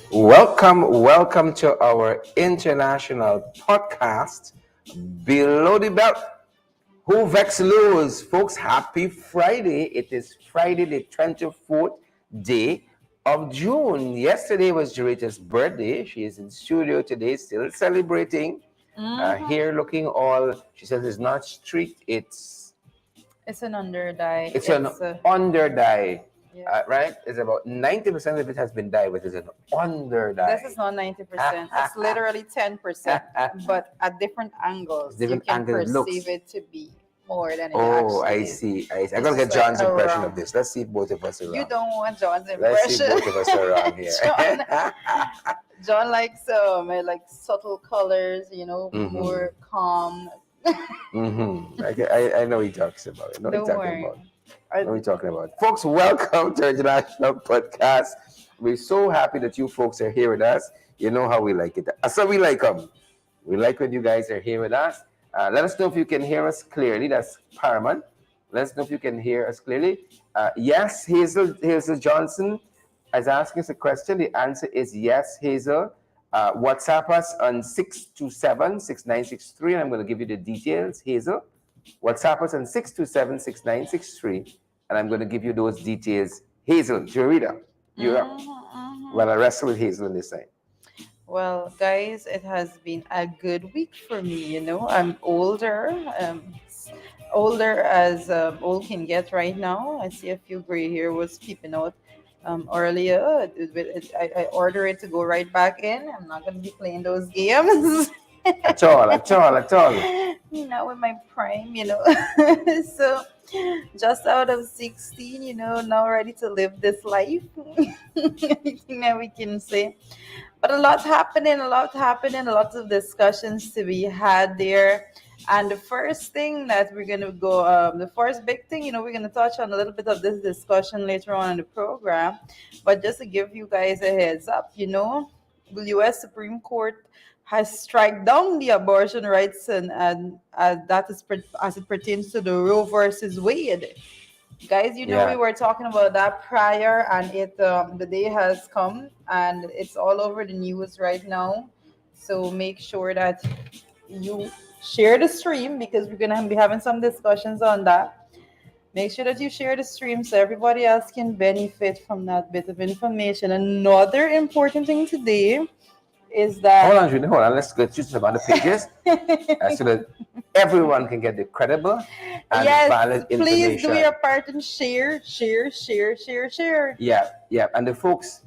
Welcome to our international podcast, Below the Belt. Who vex lose? Folks, happy Friday. It is Friday, the 24th day of June. Yesterday was Jorita's birthday. She is in studio today, still celebrating. Here looking all, she says it's not street, It's an under dye. it's an under dye. Yeah. Right? It's about 90% of it has been dyed, but it's an under dye. This is not 90%. It's literally 10%, but at different angles, Different you can angles, looks. perceive it to be more than it Oh, actually I is. see. I It's gotta get just John's like impression around. of this. Let's see if both of us are wrong. You don't want John's Let's see impression. if both of us are wrong here. John likes like subtle colors, more calm. I know what he talks about. I know what Don't he's talking worry. about. I know what you're talking about. Folks, welcome to our international podcast. We're so happy that you folks are here with us. You know how we like it. So we like them. We like when you guys are here with us. Let us know if you can hear us clearly. That's paramount. Let us know if you can hear us clearly. Yes, Hazel Johnson is asking us a question. The answer is yes, Hazel. WhatsApp us on 627-6963, and I'm going to give you the details, Hazel. WhatsApp us on 627-6963, and I'm going to give you those details. Hazel, Jorita, you're up. Well, I wrestle with Hazel on this side. Well, guys, it has been a good week for me. I'm older, older as old can get right now. I see a few gray hair was peeping out earlier. I order it to go right back in. I'm not going to be playing those games. At all. Now in my prime, so just out of 16, now ready to live this life. Anything that we can say. But a lot happening, lots of discussions to be had there. And the first thing that we're going to go, the first big thing, we're going to touch on a little bit of this discussion later on in the program. But just to give you guys a heads up, the U.S. Supreme Court has struck down the abortion rights and that is as it pertains to the Roe versus Wade. Guys, we were talking about that prior, and the day has come, and it's all over the news right now. So make sure that you share the stream, because we're gonna be having some discussions on that. Make sure that you share the stream so everybody else can benefit from that bit of information. Another important thing today is that Hold on. Let's get to some other pages so that everyone can get the credible and valid information. Please do your part and share. Yeah. And the folks,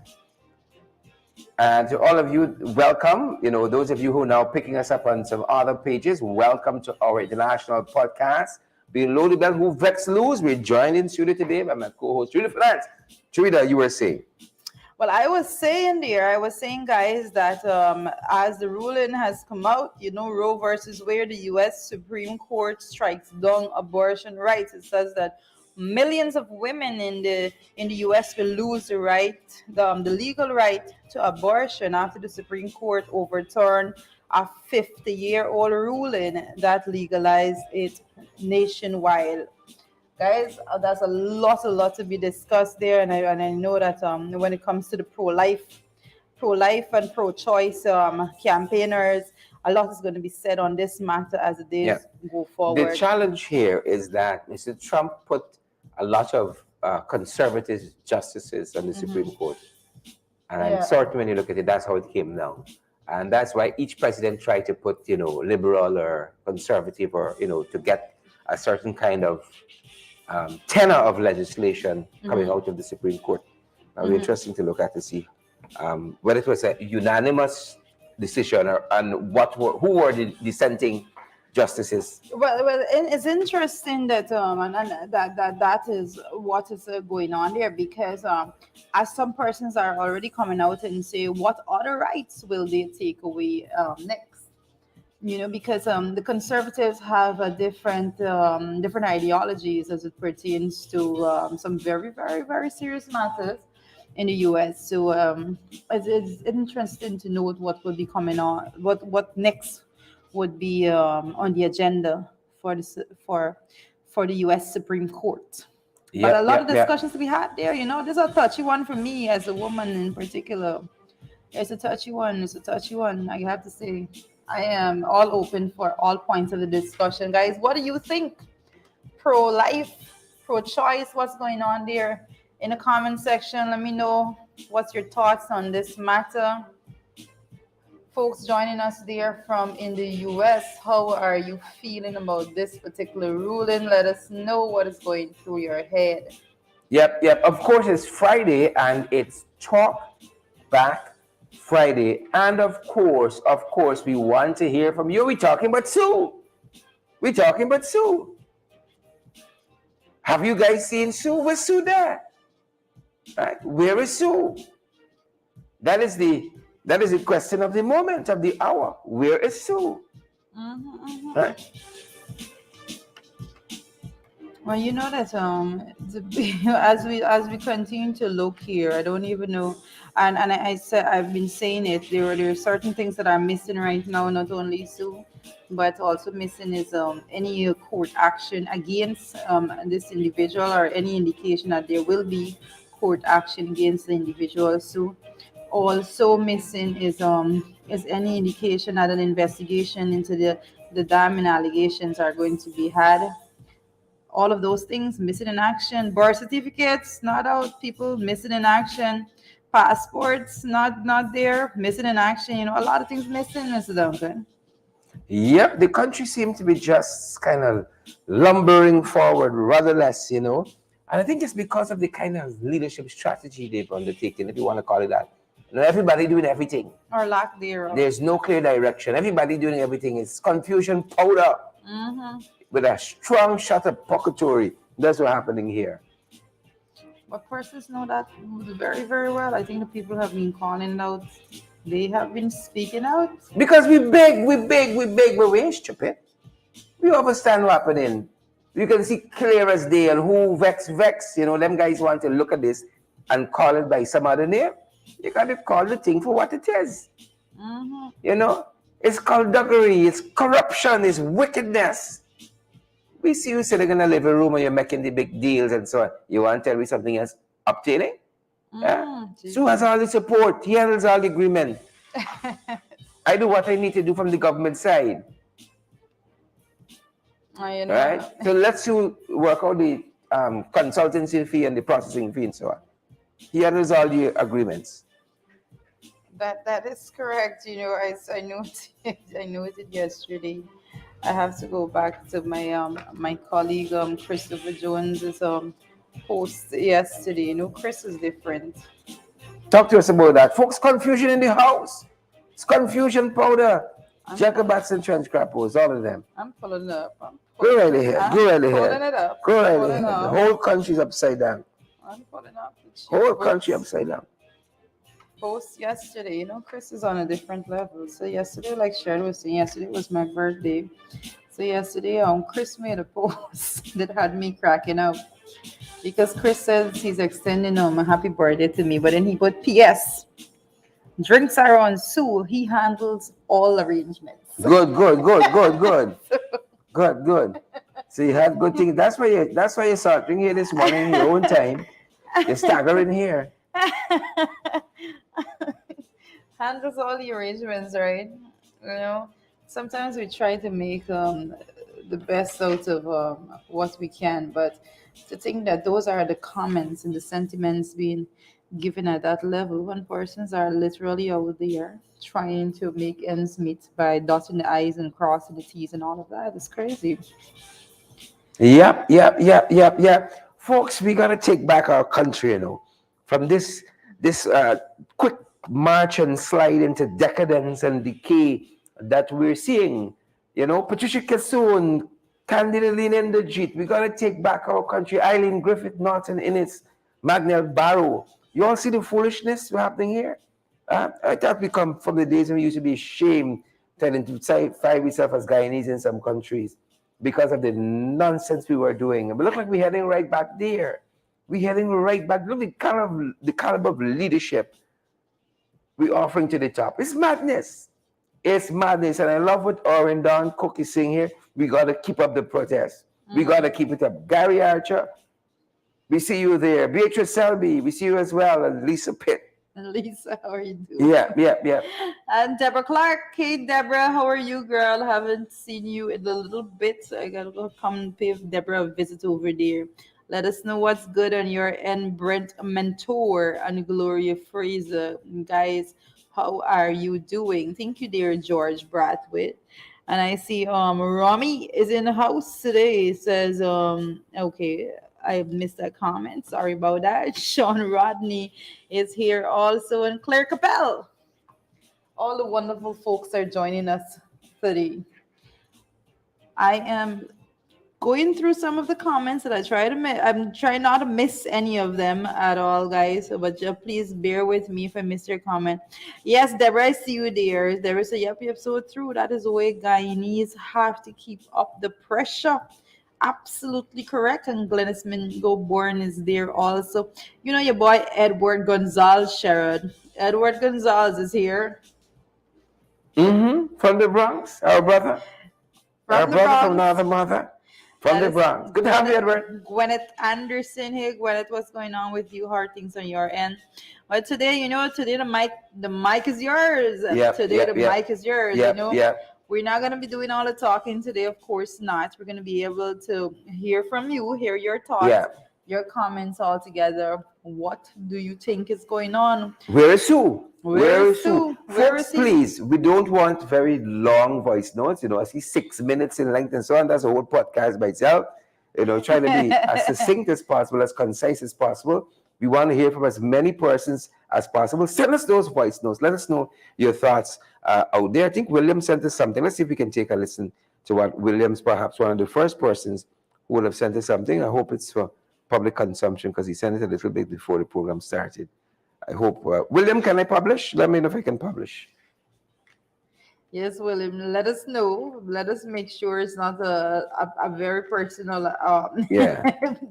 and to all of you, welcome. Those of you who are now picking us up on some other pages, welcome to our international podcast, Below the Belt. Who vex lose? We're joined in studio today by my co-host, Julie Florence. Julia, you were saying. Well, I was saying, guys, that as the ruling has come out, Roe versus Wade, the U.S. Supreme Court strikes down abortion rights. It says that millions of women in the U.S. will lose the right, the legal right to abortion after the Supreme Court overturned a 50-year-old ruling that legalized it nationwide. Guys, that's a lot to be discussed there, and I know that when it comes to the pro-life and pro-choice campaigners, a lot is going to be said on this matter as the days go forward. The challenge here is that Mr. Trump put a lot of conservative justices on the Supreme Court, and I'm certain when you look at it, that's how it came down. And that's why each president tried to put, liberal or conservative, or to get a certain kind of tenor of legislation coming out of the Supreme Court. Now, it'll be interesting to look at to see whether it was a unanimous decision and who were the dissenting justices. Well, it's interesting that and that is what is going on there, because as some persons are already coming out and say, what other rights will they take away next? Because the conservatives have a different ideologies as it pertains to some very, very, very serious matters in the U.S. So it's interesting to note what will be coming on, what next would be on the agenda for the U.S. Supreme Court. But a lot of discussions to be had there. This is a touchy one for me as a woman in particular. It's a touchy one. It's a touchy one. I have to say, I am all open for all points of the discussion, guys. What do you think? Pro life, pro choice? What's going on there in the comment section? Let me know what's your thoughts on this matter. Folks joining us there from in the US, how are you feeling about this particular ruling? Let us know what is going through your head. Yep, yep. Of course, it's Friday and it's Talk Back Friday. And of course, we want to hear from you. We're talking about Sue. We're talking about Sue. Have you guys seen Sue? Where's Sue there? Right? Where is Sue? That is the question of the moment, of the hour. Where is Sue? Right? Well, you know that as we continue to look here, I don't even know, and I said I've been saying it. There are certain things that are missing right now. Not only so, but also missing is any court action against this individual or any indication that there will be court action against the individual. So also missing is any indication that an investigation into the damning allegations are going to be had. All of those things missing in action. Birth certificates not out, people missing in action. Passports not there, missing in action. You know, a lot of things missing, Mr. Duncan. Yep, the country seemed to be just kind of lumbering forward, rather less, And I think it's because of the kind of leadership strategy they've undertaken, if you want to call it that. Everybody doing everything. Or lack thereof. There's no clear direction. Everybody doing everything. It's confusion powder with a strong shot of purgatory. That's what's happening here. But persons know that very, very well. I think the people have been calling it out. They have been speaking out. Because we beg, but we ain't stupid. We understand what's happening. You can see clear as day and who vex. Them guys want to look at this and call it by some other name. You got to call the thing for what it is. It's skullduggery, it's corruption, it's wickedness. We see you sitting in a living room and you're making the big deals and so on. You want to tell me something else obtaining? Yeah. Sue has all the support. He handles all the agreement. I do what I need to do from the government side. Right? So let's work out the consultancy fee and the processing fee and so on. He handles all the agreements. That is correct. I noted yesterday. I have to go back to my colleague Christopher Jones's post yesterday. Chris is different. Talk to us about that, folks. Confusion in the house. It's confusion powder. Jacobats and trench crappos, all of them. I'm pulling it up. Go right ahead. Pulling it up. Go right ahead. The whole country's upside down. I'm pulling up. Whole country upside down. Post yesterday, Chris is on a different level. So yesterday, like Sharon was saying, yesterday was my birthday. So yesterday, Chris made a post that had me cracking up because Chris says he's extending a happy birthday to me, but then he put P.S. Drinks are on Sue. He handles all arrangements. Good. Good. So you had good things. That's why you start drinking here this morning in your own time. You're staggering here. Handles all the arrangements, right? Sometimes we try to make the best out of what we can, but to think that those are the comments and the sentiments being given at that level when persons are literally out there trying to make ends meet by dotting the I's and crossing the T's and all of that, it's crazy. Yep. Folks, we gotta take back our country, from this quick march and slide into decadence and decay that we're seeing. Patricia Kassoon, candidly in the jeet. We gotta take back our country. Eileen Griffith Norton in its Magnell Barrow. You all see the foolishness happening here? I thought we come from the days when we used to be ashamed telling to find ourselves as Guyanese in some countries because of the nonsense we were doing. But look like we're heading right back there. We're heading right back. Look at the caliber of leadership we're offering to the top. It's madness. And I love what Oren Don Cook is saying here. We got to keep up the protest. We got to keep it up. Gary Archer, we see you there. Beatrice Selby, we see you as well. And Lisa Pitt. Lisa, how are you doing? Yeah. And Deborah Clark. Hey, Deborah, how are you, girl? Haven't seen you in a little bit. So I gotta go come and pay Deborah a visit over there. Let us know what's good on your end, Brent Mentor and Gloria Fraser. Guys, how are you doing? Thank you, dear George Brathwaite. And I see Rami is in the house today. It says okay, I missed that comment. Sorry about that. Sean Rodney is here also, and Claire Capel. All the wonderful folks are joining us today. I am going through some of the comments that I try to I'm trying not to miss any of them at all, guys. But just please bear with me if I miss your comment. Yes, Deborah, I see you there. There is a yep, so true. That is the way Guyanese have to keep up the pressure. Absolutely correct. And Glennis Mingo Born is there also. You know your boy Edward Gonzalez, Sherrod. Edward Gonzalez is here From the Bronx, our brother. Our from the brother from Bronx. another mother. From That the is Bronx. Good to have you, Edward. Gwyneth Anderson here. Gwyneth, what's going on with you? How are things on your end? Well, today, today the mic is yours. Today the mic is yours. Yep. We're not gonna be doing all the talking today, of course not. We're gonna be able to hear from you, hear your thoughts, Yeah. your comments all together. What do you think is going on? Where is Sue? Where is Sue? Where Folks, is he? please, we don't want very long voice notes. I see 6 minutes in length and so on. That's a whole podcast by itself. Trying to be as succinct as possible, as concise as possible. We want to hear from as many persons as possible. Send us those voice notes. Let us know your thoughts out there. I think William sent us something. Let's see if we can take a listen to what William's perhaps one of the first persons who would have sent us something. I hope it's for public consumption because he sent it a little bit before the program started. I hope. William, can I publish? Let me know if I can publish. Yes, William, let us know. Let us make sure it's not a very personal Yeah.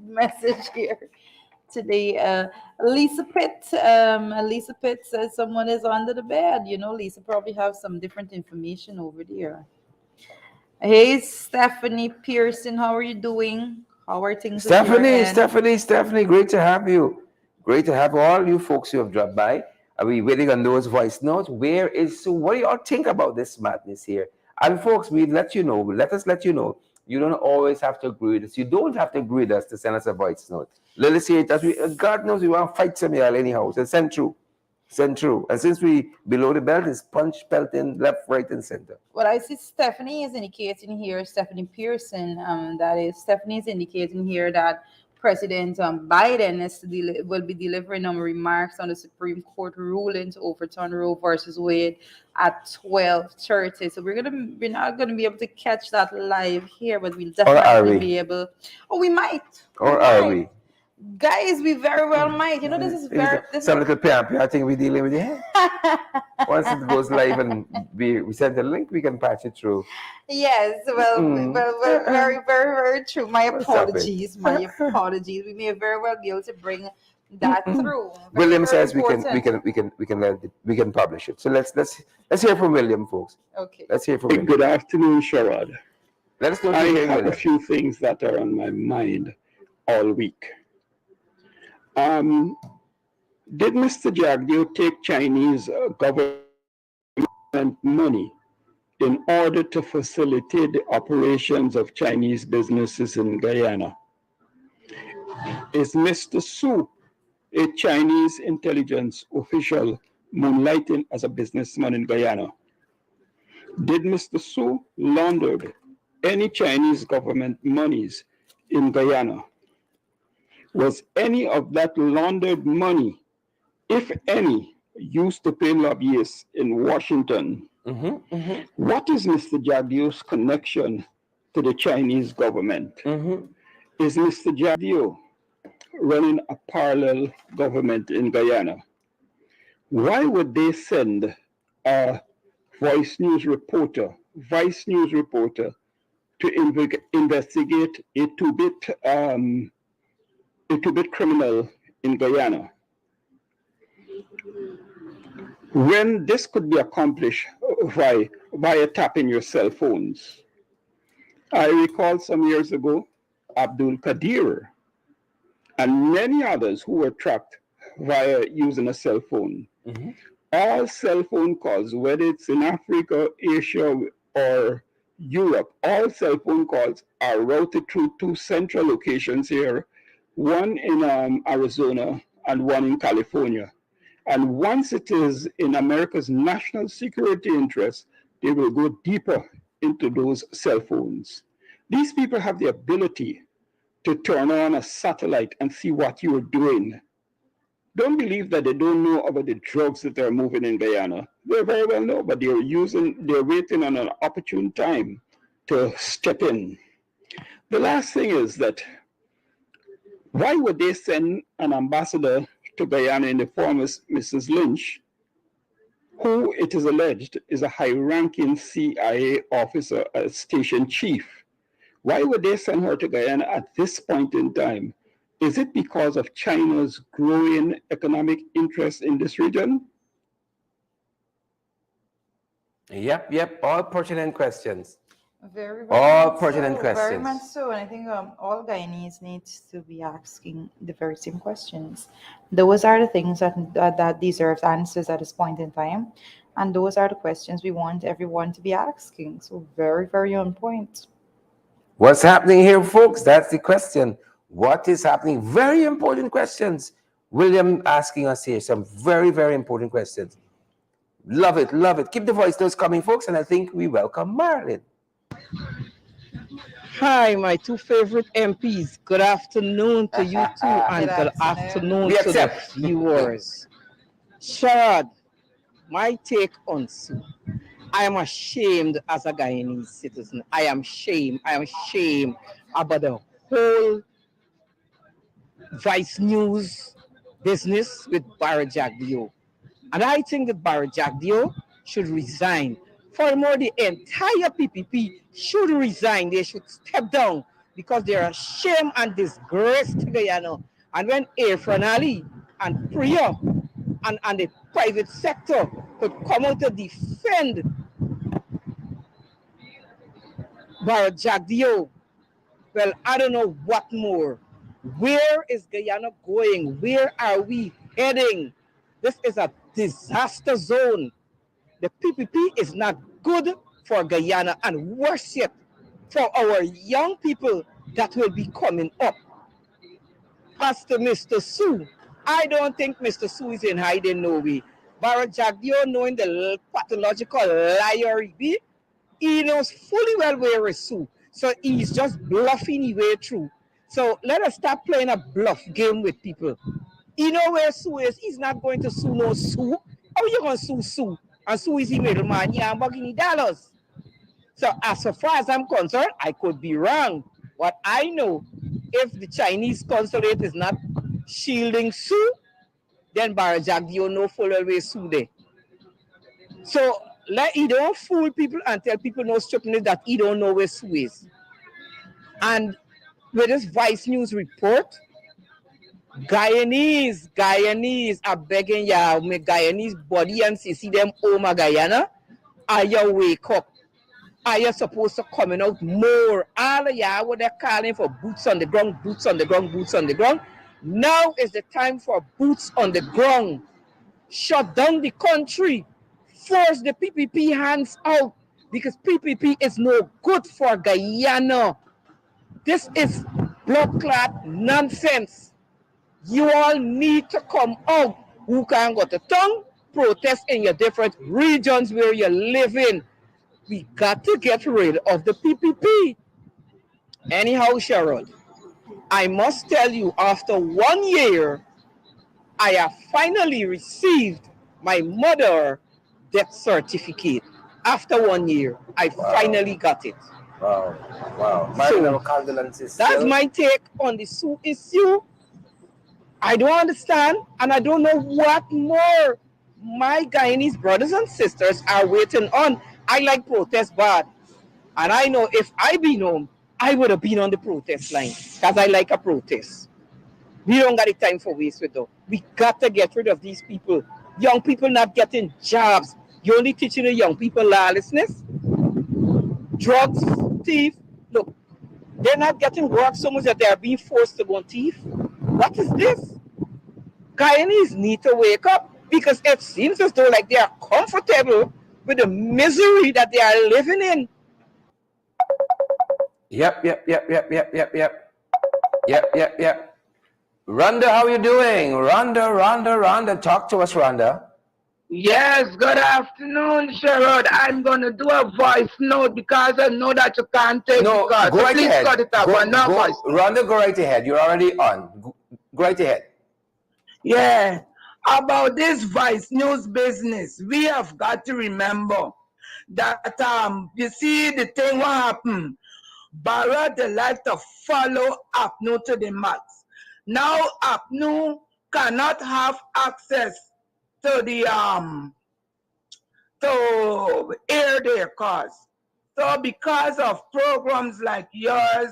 message here today. Lisa Pitt says someone is under the bed. Lisa probably have some different information over there. Hey, Stephanie Pearson, how are you doing? How are things at your Stephanie, great to have you. Great to have all you folks who have dropped by. Are we waiting on those voice notes? Where is Sue? What do y'all think about this madness here? And folks, let us let you know. You don't always have to agree with us. You don't have to agree with us to send us a voice note. Let us hear it. God knows we want to fight some y'all anyhow. So send through. And since we below the belt, is punch, pelting, left, right, and center. What I see Stephanie is indicating here, Stephanie Pearson, Stephanie is indicating here that President Biden will be delivering remarks on the Supreme Court ruling to overturn Roe versus Wade at 12:30. So we're not gonna be able to catch that live here, but we'll definitely be able. Oh, we might. Or are we? Guys, we very well might. This is very. Some little pamp. I think we're dealing with it. Once it goes live and we send the link, we can patch it through. Yes, well, very, very, very true. My apologies. We may very well be able to bring that through. William says we can publish it. So let's hear from William, folks. Okay. Let's hear from William. Good afternoon, Sherrod. Let us know. I have a few things that are on my mind all week. Did Mr. Jagdeo take Chinese government money in order to facilitate the operations of Chinese businesses in Guyana? Is Mr. Su a Chinese intelligence official moonlighting as a businessman in Guyana? Did Mr. Su launder any Chinese government monies in Guyana? Was any of that laundered money, if any, used to pay lobbyists in Washington? What is Mr. Jagdeo's connection to the Chinese government? Is Mr. Jagdeo running a parallel government in Guyana? Why would they send a Vice News reporter to investigate a two-bit criminal in Guyana, when this could be accomplished via tapping your cell phones? I recall some years ago, Abdul and many others who were tracked via using a cell phone. Mhm. All cell phone calls, whether it's in Africa, Asia, or Europe, all cell phone calls are routed through two central locations here, one in Arizona and one in California. And once it is in America's national security interest, they will go deeper into those cell phones. These people have the ability to turn on a satellite and see what you're doing. Don't believe that they don't know about the drugs that are moving in Guyana. They very well know, but they're waiting on an opportune time to step in. The last thing is that why would they send an ambassador to Guyana in the form of Mrs. Lynch, who it is alleged is a high ranking CIA officer, a station chief? Why would they send her to Guyana at this point in time? Is it because of China's growing economic interest in this region? Yep, yep. All pertinent questions. Very, very All much pertinent so. Very much questions. so. And I think all Guyanese needs to be asking the very same questions. Those are the things that deserve answers at this point in time. And those are the questions we want everyone to be asking. So very, very on point. What's happening here, folks? That's the question. What is happening? Very important questions. William asking us here some very, very important questions. Love it, love it. Keep the voice notes coming, folks, and I think we welcome Marilyn. Hi, my two favorite MPs. Good afternoon to you two, Good and good afternoon. afternoon We to the accept. viewers. Sharad, my take on Sue. I am ashamed as a Guyanese citizen. I am ashamed. I am ashamed about the whole Vice News business with Barajagdio. And I think that Barajagdio should resign. Furthermore, the entire PPP should resign. They should step down because they are a shame and disgrace to Guyana. And when Irfan Ali and Priya and the private sector could come out to defend Barajagdio, well, I don't know what more. Where is Guyana going? Where are we heading? This is a disaster zone. The PPP is not good for Guyana, and worse yet, for our young people that will be coming up. As to Mr. Sue, I don't think Mr. Sue is in hiding no way. Barajagdio, knowing the pathological liar he be, he knows fully well where is Sue. So he's just bluffing his way through. So let us stop playing a bluff game with people. He know where Sue is. He's not going to sue no Sue. How are you going to sue Sue? And Sue is the middleman. Yeah, I'm bugging dollars. So as far as I'm concerned, I could be wrong. What I know, if the Chinese consulate is not shielding Sue, then Barajagdio no full way Sue there. So let he don't fool people and tell people no stupidness that he don't know where Sue is. And with this Vice News report, Guyanese are begging ya, me Guyanese body and see them oh my Guyana. Are you wake up? Are you supposed to coming out more? All of ya what they're calling for boots on the ground, boots on the ground, boots on the ground. Now is the time for boots on the ground. Shut down the country. Force the PPP hands out because PPP is no good for Guyana. This is blood clot nonsense. You all need to come out. Who can go to town? Protest in your different regions where you live in. We got to get rid of the PPP. Anyhow, Sherrod, I must tell you, after 1 year, I have finally received my mother death certificate. After 1 year, I finally got it. Wow, wow. Marilyn, our condolences. That's Still. my take on the Sioux issue. I don't understand, and I don't know what more my Guyanese brothers and sisters are waiting on. I like protest bad, and I know if I been home, I would have been on the protest line because I like a protest. We don't got the time for waste with them. We got to get rid of these people. Young people not getting jobs. You're only teaching the young people lawlessness, drugs, thief. Look, they're not getting work so much that they are being forced to go and thief. What is this? Guyanese need to wake up. because it seems as though like they are comfortable with the misery that they are living in. Yep, yep, yep, yep, yep, yep, yep. Yep, yep, yep. Rhonda, how you doing? Rhonda. Talk to us, Rhonda. Yes, good afternoon, Sherrod. I'm going to do a voice note because I know that you can't take the No, call. go So right please ahead. cut it up, but no voice note. Rhonda, go right ahead. You're already on. Go right ahead. Yeah, about this Vice News business, we have got to remember that, you see the thing what happened. Barra, they like to follow Apnu to the max. Now Apnu cannot have access to the to air their cars. So because of programs like yours,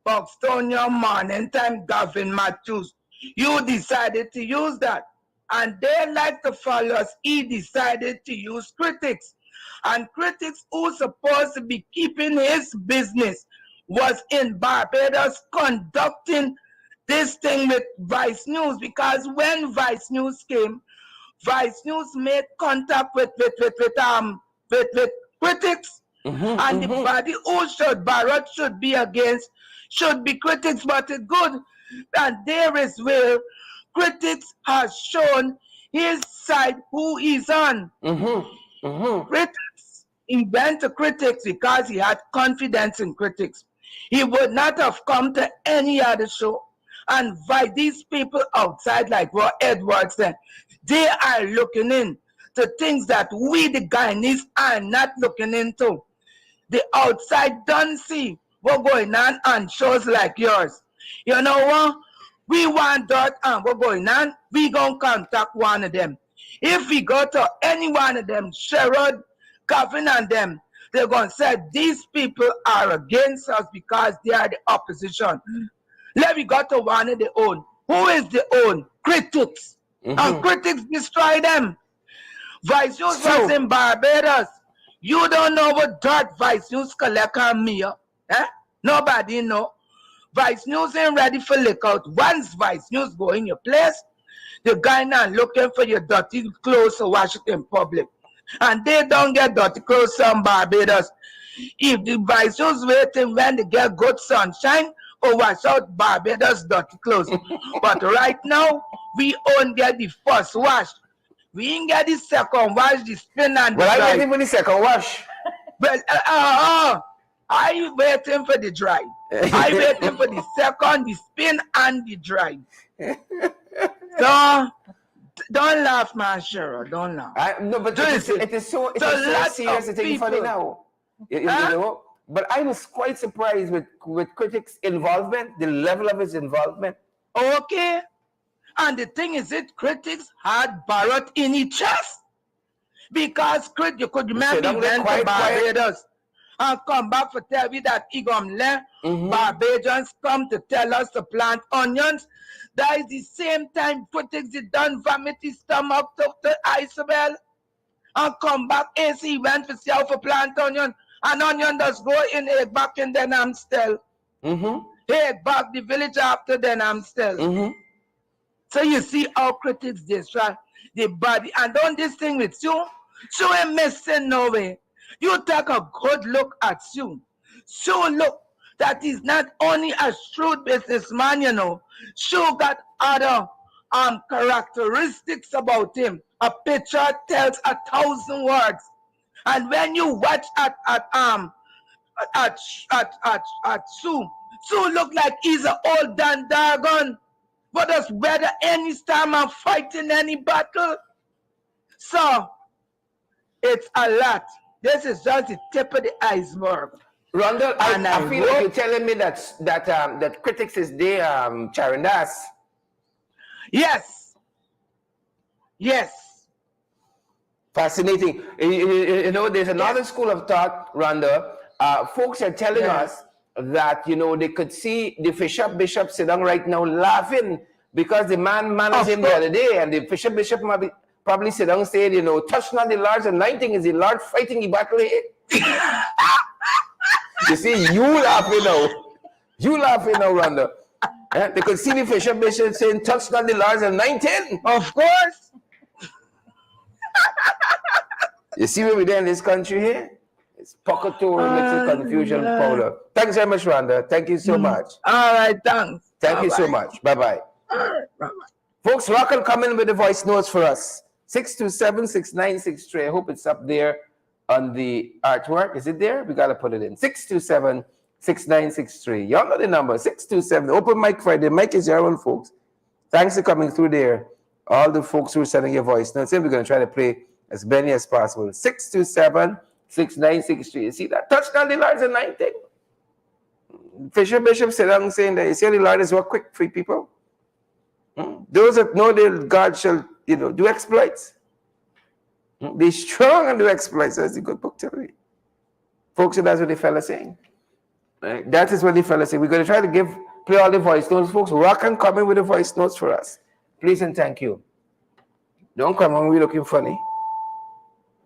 Buxtonia Morning Time, Gavin Matthews, you decided to use that. And they like to follow us. He decided to use critics. And critics who supposed to be keeping his business was in Barbados conducting this thing with Vice News, because when Vice News came, Vice News made contact with critics, and the body who should Barrett should be against should be critics, but it's good. And there is where critics has shown his side who he's on. Critics, he went to critics because he had confidence in critics. He would not have come to any other show and invite these people outside like Roy Edwards said. They are looking in to things that we the Guyanese are not looking into. The outside don't see what's going on shows like yours. You know what? We want that and what's going on, we gonna contact one of them. If we go to any one of them, Sherrod, Gavin and them, they're gonna say these people are against us because they are the opposition. Let me go to one of the own. Who is the own? Critics. And critics destroy them. Vice News was in Barbados. You don't know what dirt Vice News collect on me. Eh? Nobody know. Vice News ain't ready for lick out. Once Vice News go in your place, the guy now looking for your dirty clothes to wash it in public. And they don't get dirty clothes from Barbados. If the Vice News waiting when they get good sunshine, or wash out Barbados dirty clothes. But right now, we only get the first wash. We ain't get the second wash, the spin and the dry. Well, I'm waiting for the second wash. Well, I waiting for the dry. I waiting for the second, the spin and the dry. So, don't laugh, man, Cheryl. Don't laugh. No, but it is so serious. It's funny now. You know? But I was quite surprised with critics' involvement, the level of his involvement. Okay. And the thing is, critics had Barrett in his chest. Because you could remember he went to Barbados and come back for tell me that he gonna let Barbadians come to tell us to plant onions. That is the same time critics did done vomit his stomach to Isabel and come back and see he went to see how to plant onion. And onion does go in egg back in then I'm still. Egg back the village after then I'm still. So you see how critics destroy the body. And on this thing with you ain't missing no way. You take a good look at Sue. Sue look that he's not only a shrewd businessman, you know. Sue got other characteristics about him. A picture tells 1,000 words. And when you watch at Sue look like he's an old Dan Dargon, but does weather any storm and fight in any battle. So it's a lot. This is just the tip of the iceberg. Rondell, I feel like you're telling me that critics is there, Charandas. Yes. Yes. Fascinating. You know, there's another school of thought, Rhonda. Folks are telling us that, you know, they could see the bishop sit down right now laughing because the man managed him the other day, and the bishop probably sit down saying, you know, touch not the Lord's anointing, is the Lord fighting the battle here? You see, you laughing now. You laughing now, Rhonda. They could see the bishop saying, touch not the Lord's anointing. Of course. You see what we do in this country here? It's Pocatour mixed with confusion Yeah. powder. Thanks very much, Rhonda. Thank you so much. All right, thanks. Thank you so Bye-bye. much. Bye-bye. All right, bye-bye. Folks, rock and come in with the voice notes for us. 627-6963. I hope it's up there on the artwork. Is it there? We got to put it in. 627-6963. Y'all know the number. 627. Open mic Friday. The mic is your own, folks. Thanks for coming through there. All the folks who are sending your voice notes in, we're going to try to play as many as possible. 627-6963. You see that? Touchdown, the Lord's a 90. Fisher Bishop said, I'm saying that. You see, the Lord is work quick for people. Those that know that God shall, do exploits. Be strong and do exploits, as the good book tells me. Folks, so that's what the fella saying. Right? That is what the fella saying. We're going to try to play all the voice notes, folks. Rock and come in with the voice notes for us. Please and thank you. Don't come when we're looking funny.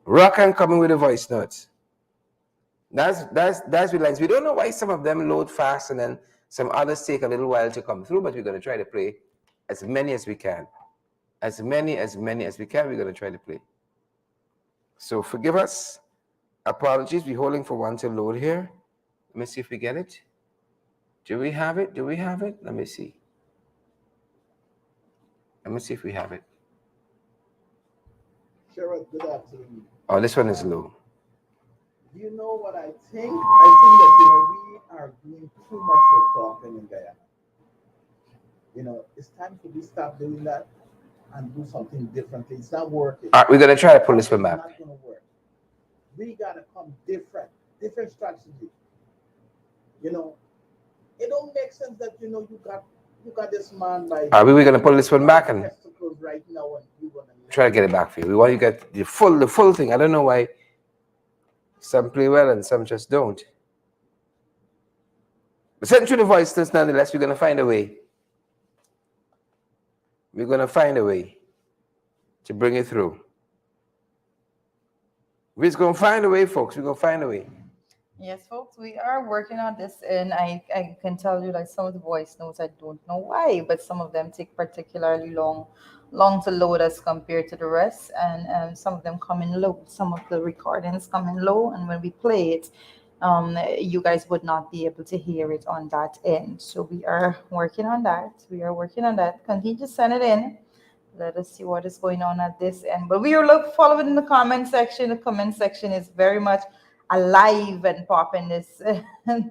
Rock and come in with the voice notes. That's the lines. We don't know why some of them load fast and then some others take a little while to come through, but we're going to try to play as many as we can. As many as we can, we're going to try to play. So forgive us. Apologies. We're holding for one to load here. Let me see if we get it. Do we have it? Let me see. Let me see if we have it. Sherrod, good afternoon. Oh, this one is low. Do you know what I think? I think that we are doing too much for talking in Guyana. It's time for we stop doing that and do something differently. It's not working. All right, we're gonna try to pull this one back. It's not gonna work. We gotta come different strategy. It don't make sense that you got this man by. Are we gonna pull this one back and testicles right now and you gonna try to get it back for you? We want you to get the full thing. I don't know why some play well and some just don't. But send through the voice notes nonetheless. We're gonna find a way. We're gonna find a way to bring it through. We're just gonna find a way, folks. We're gonna find a way. Yes, folks, we are working on this, and I can tell you, like, some of the voice notes, I don't know why, but some of them take particularly long to load as compared to the rest, and some of them come in low. Some of the recordings come in low, and when we play it, you guys would not be able to hear it on that end. So we are working on that. Continue to send it in. Let us see what is going on at this end. But we are following in the comment section. The comment section is very much alive and popping this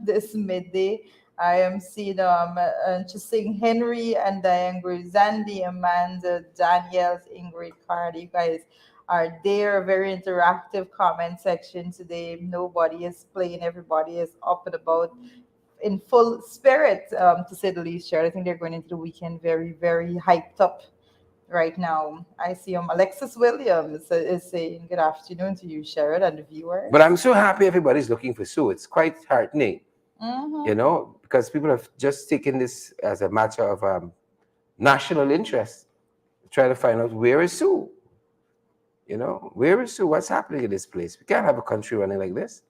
this midday. I am seeing Chising Henry and Diane Zandy, Amanda, Daniels, Ingrid Cardi. You guys are there. Very interactive comment section today. Nobody is playing. Everybody is up and about in full spirit, to say the least. Sure, I think they're going into the weekend very, very hyped up right now. I see Alexis Williams is saying good afternoon to you, Sherrod, and the viewers. But I'm so happy everybody's looking for Sue. It's quite heartening, because people have just taken this as a matter of national interest, trying to find out where is Sue. Where is Sue? What's happening in this place? We can't have a country running like this.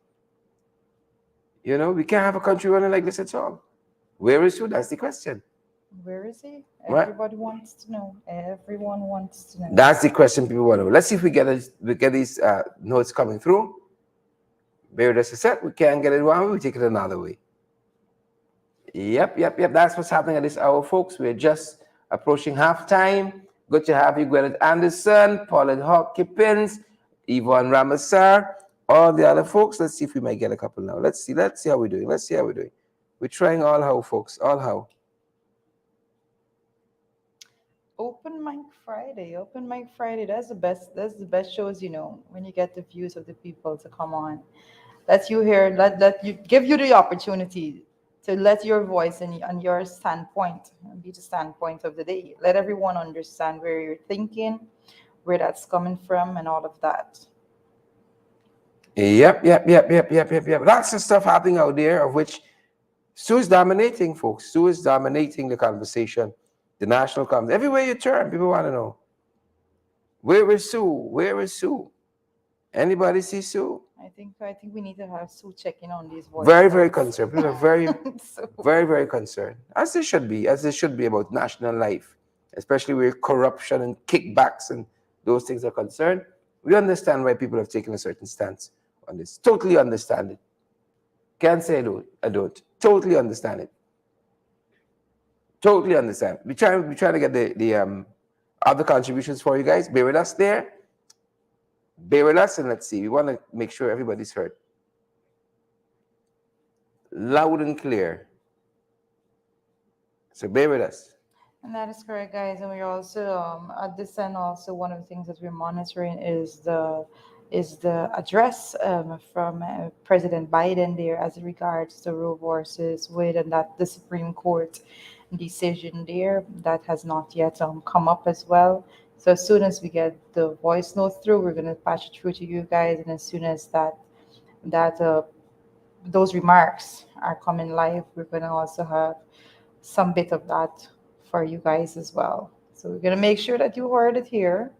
We can't have a country running like this at all. Where is Sue? That's the question. Where is he? What? Everybody wants to know. Everyone wants to know. That's the question people want to know. Let's see if we get these notes coming through. Bear with us a sec. We can't get it one way, we take it another way. Yep. That's what's happening at this hour, folks. We're just approaching halftime. Good to have you, Gwyneth Anderson, Paulette Hopkins, Yvonne Ramasar, all the other folks. Let's see if we might get a couple now. Let's see how we're doing. We're trying all how, folks, all how. Open Mic Friday. That's the best shows, when you get the views of the people to come on. Let you hear, let you give you the opportunity to let your voice and your standpoint be the standpoint of the day. Let everyone understand where you're thinking, where that's coming from, and all of that. Yep. Lots of stuff happening out there, of which Sue is dominating, folks. Sue is dominating the conversation. The national comes everywhere you turn. People want to know, where is Sue? Anybody see Sue? I think we need to have Sue checking on these voices. Very, very concerned. People are very, So- very, very concerned, as they should be about national life, especially where corruption and kickbacks and those things are concerned. We understand why people have taken a certain stance on this. Totally understand it. Can't say I don't. Totally understand it. Totally understand. We're trying to get the other contributions for you guys. Bear with us there. Bear with us, and let's see. We want to make sure everybody's heard. Loud and clear. So bear with us. And that is correct, guys. And we're also at this end also one of the things that we're monitoring is the address from President Biden there as regards to Roe versus Wade, and that the Supreme Court decision there that has not yet come up as well. So as soon as we get the voice note through, we're gonna patch it through to you guys, and as soon as that those remarks are coming live, we're gonna also have some bit of that for you guys as well. So we're gonna make sure that you heard it here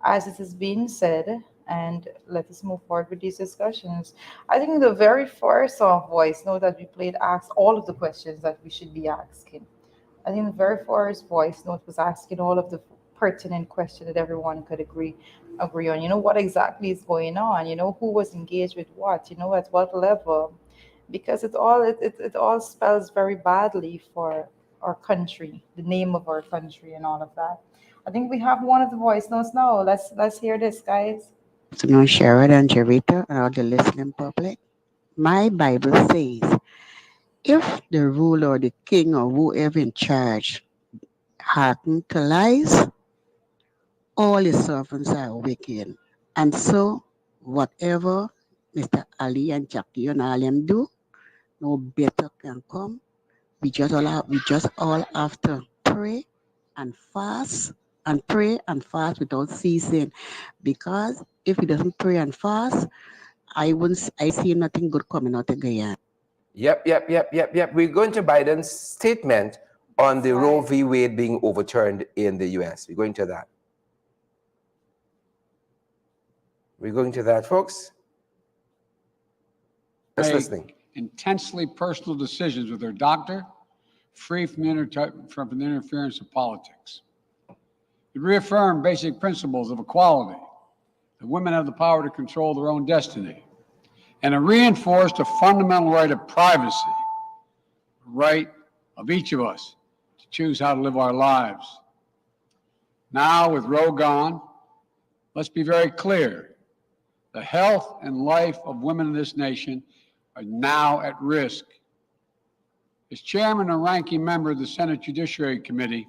as it is being said, and let us move forward with these discussions. I think the very first voice note that we played asked all of the questions that we should be asking. I think the very first voice note was asking all of the pertinent questions that everyone could agree on. What exactly is going on? Who was engaged with what? At what level? Because it all spells very badly for our country, the name of our country, and all of that. I think we have one of the voice notes now. Let's hear this, guys. Afternoon, Sharon and Jerita and all the listening public. My Bible says, if the ruler or the king or whoever in charge hearken to lies, all his servants are wicked. And so, whatever Mr. Ali and Jackie and all them do, no better can come. We just all have to pray and fast and pray and fast without ceasing. Because if he doesn't pray and fast, I see nothing good coming out of Guyana. Yep. We're going to Biden's statement on the Roe v. Wade being overturned in the U.S. We're going to that. We're going to that, folks. Just listening. Intensely personal decisions with their doctor, free from the interference of politics. It reaffirmed basic principles of equality, that women have the power to control their own destiny, and it reinforced a fundamental right of privacy, the right of each of us to choose how to live our lives. Now, with Roe gone, let's be very clear. The health and life of women in this nation are now at risk. As chairman and ranking member of the Senate Judiciary Committee,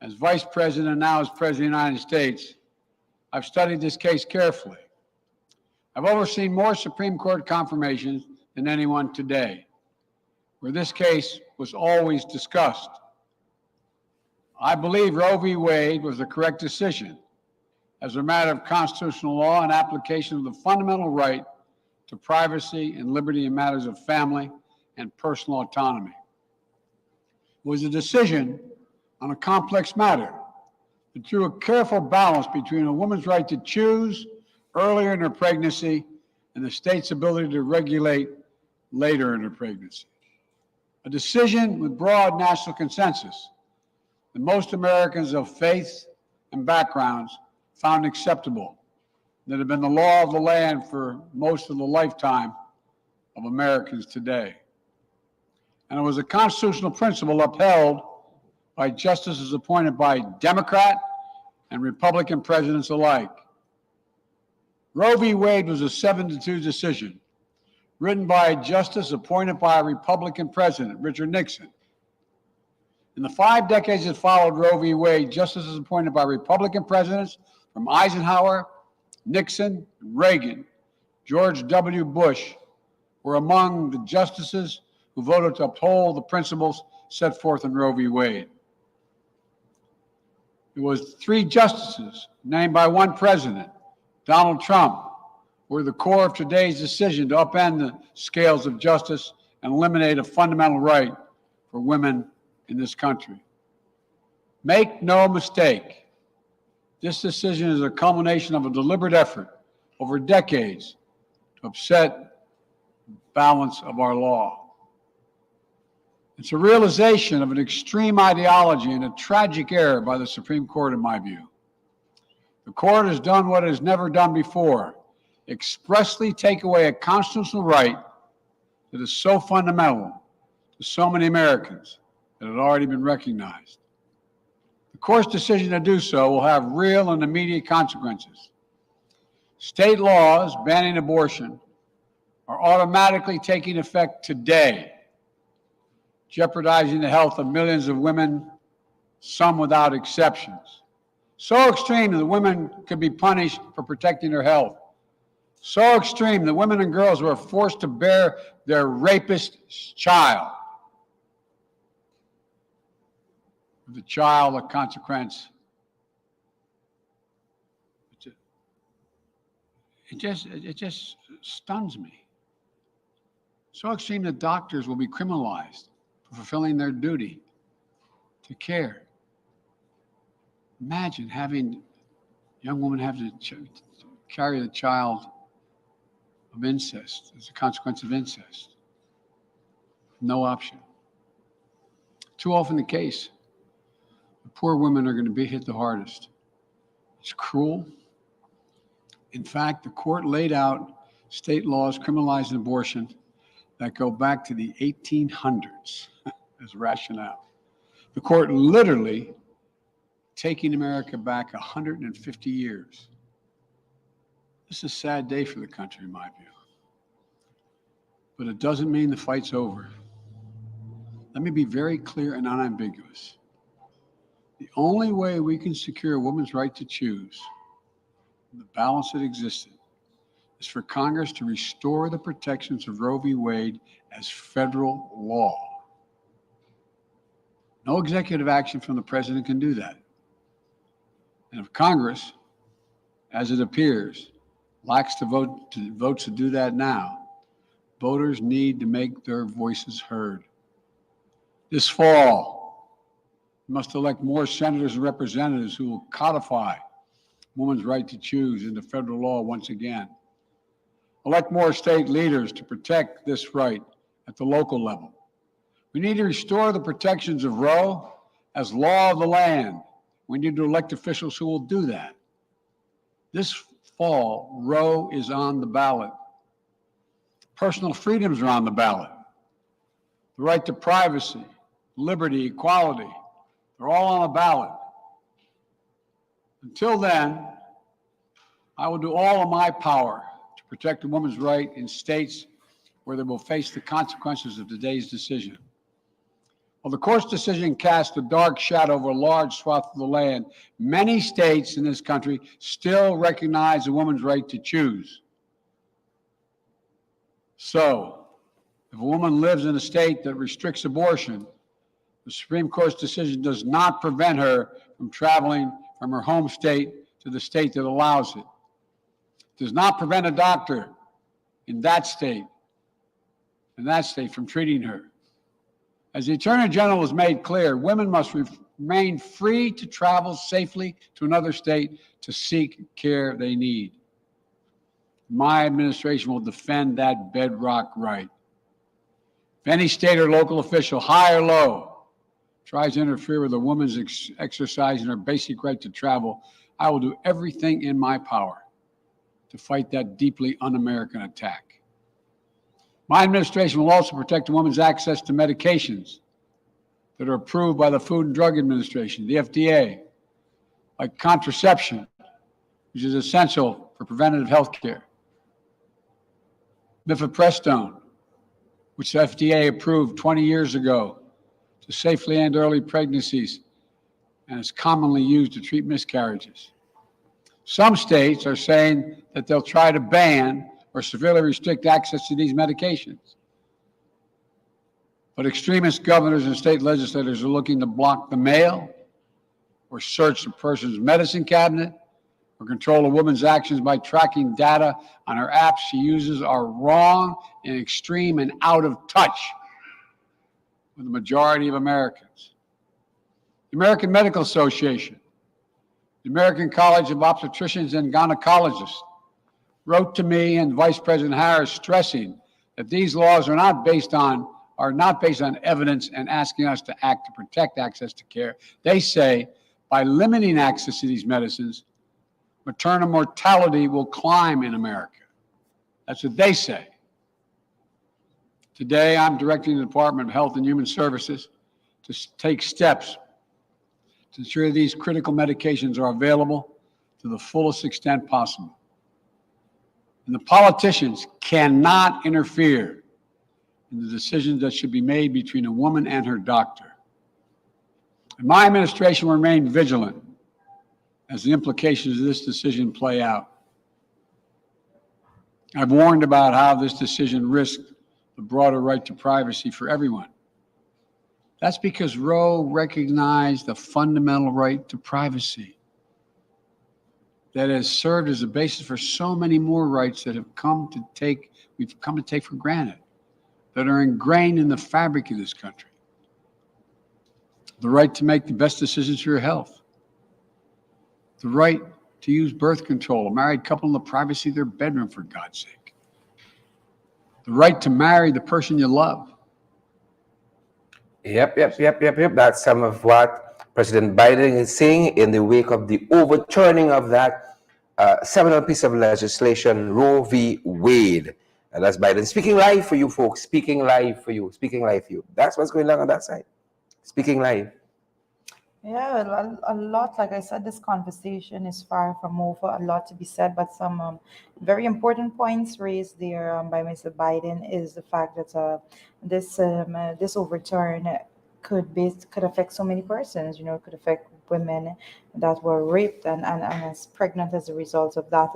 as vice president and now as president of the United States, I've studied this case carefully. I've overseen more Supreme Court confirmations than anyone today, where this case was always discussed. I believe Roe v. Wade was the correct decision as a matter of constitutional law and application of the fundamental right to privacy and liberty in matters of family and personal autonomy. It was a decision on a complex matter that drew a careful balance between a woman's right to choose earlier in her pregnancy and the state's ability to regulate later in her pregnancy. A decision with broad national consensus that most Americans of faith and backgrounds found acceptable, that have been the law of the land for most of the lifetime of Americans today. And it was a constitutional principle upheld by justices appointed by Democrat and Republican presidents alike. Roe v. Wade was a 7-2 decision written by a justice appointed by a Republican president, Richard Nixon. In the 5 decades that followed Roe v. Wade, justices appointed by Republican presidents from Eisenhower, Nixon, Reagan, George W. Bush were among the justices who voted to uphold the principles set forth in Roe v. Wade. It was 3 justices named by one president, Donald Trump, were the core of today's decision to upend the scales of justice and eliminate a fundamental right for women in this country. Make no mistake, this decision is a culmination of a deliberate effort over decades to upset the balance of our law. It's a realization of an extreme ideology and a tragic error by the Supreme Court, in my view. The court has done what it has never done before, expressly take away a constitutional right that is so fundamental to so many Americans that had already been recognized. The court's decision to do so will have real and immediate consequences. State laws banning abortion are automatically taking effect today, jeopardizing the health of millions of women, some without exceptions. So extreme that women could be punished for protecting their health. So extreme that women and girls were forced to bear their rapist's child. The child, a consequence. It just stuns me. So extreme that doctors will be criminalized for fulfilling their duty to care. Imagine having a young woman have to carry the child of incest as a consequence of incest. No option. Too often the case. The poor women are going to be hit the hardest. It's cruel. In fact, the court laid out state laws criminalizing abortion that go back to the 1800s as rationale. The court literally taking America back 150 years. This is a sad day for the country, in my view. But it doesn't mean the fight's over. Let me be very clear and unambiguous. The only way we can secure a woman's right to choose, the balance that existed, is for Congress to restore the protections of Roe v. Wade as federal law. No executive action from the president can do that. And if Congress, as it appears, lacks the votes to do that now, voters need to make their voices heard. This fall, we must elect more senators and representatives who will codify women's right to choose into federal law once again. Elect more state leaders to protect this right at the local level. We need to restore the protections of Roe as law of the land. We need to elect officials who will do that. This fall, Roe is on the ballot. Personal freedoms are on the ballot. The right to privacy, liberty, equality, they're all on the ballot. Until then, I will do all of my power to protect a woman's right in states where they will face the consequences of today's decision. While the court's decision cast a dark shadow over a large swath of the land, many states in this country still recognize a woman's right to choose. So, if a woman lives in a state that restricts abortion, the Supreme Court's decision does not prevent her from traveling from her home state to the state that allows it. It does not prevent a doctor in that state from treating her. As the Attorney General has made clear, women must remain free to travel safely to another state to seek care they need. My administration will defend that bedrock right. If any state or local official, high or low, tries to interfere with a woman's exercising her basic right to travel, I will do everything in my power to fight that deeply un-American attack. My administration will also protect a woman's access to medications that are approved by the Food and Drug Administration, the FDA, like contraception, which is essential for preventative health care, mifepristone, which the FDA approved 20 years ago to safely end early pregnancies and is commonly used to treat miscarriages. Some states are saying that they'll try to ban or severely restrict access to these medications. But extremist governors and state legislators are looking to block the mail or search a person's medicine cabinet or control a woman's actions by tracking data on her apps she uses are wrong and extreme and out of touch with the majority of Americans. The American Medical Association, the American College of Obstetricians and Gynecologists wrote to me and Vice President Harris stressing that these laws are not based on evidence and asking us to act to protect access to care. They say by limiting access to these medicines, maternal mortality will climb in America. That's what they say. Today, I'm directing the Department of Health and Human Services to take steps to ensure these critical medications are available to the fullest extent possible. And the politicians cannot interfere in the decisions that should be made between a woman and her doctor. And my administration will remain vigilant as the implications of this decision play out. I've warned about how this decision risked the broader right to privacy for everyone. That's because Roe recognized the fundamental right to privacy that has served as a basis for so many more rights that we've come to take for granted, that are ingrained in the fabric of this country. The right to make the best decisions for your health. The right to use birth control, a married couple in the privacy of their bedroom, for God's sake. The right to marry the person you love. Yep. That's some of what President Biden is saying in the wake of the overturning of that seminal piece of legislation, Roe v. Wade. And that's Biden speaking live for you folks, speaking live for you. That's what's going on that side. Speaking live. Yeah, a lot. Like I said, this conversation is far from over. A lot to be said, but some very important points raised there by Mr. Biden is the fact that this overturn could affect so many persons. You know, it could affect women that were raped and as pregnant as a result of that.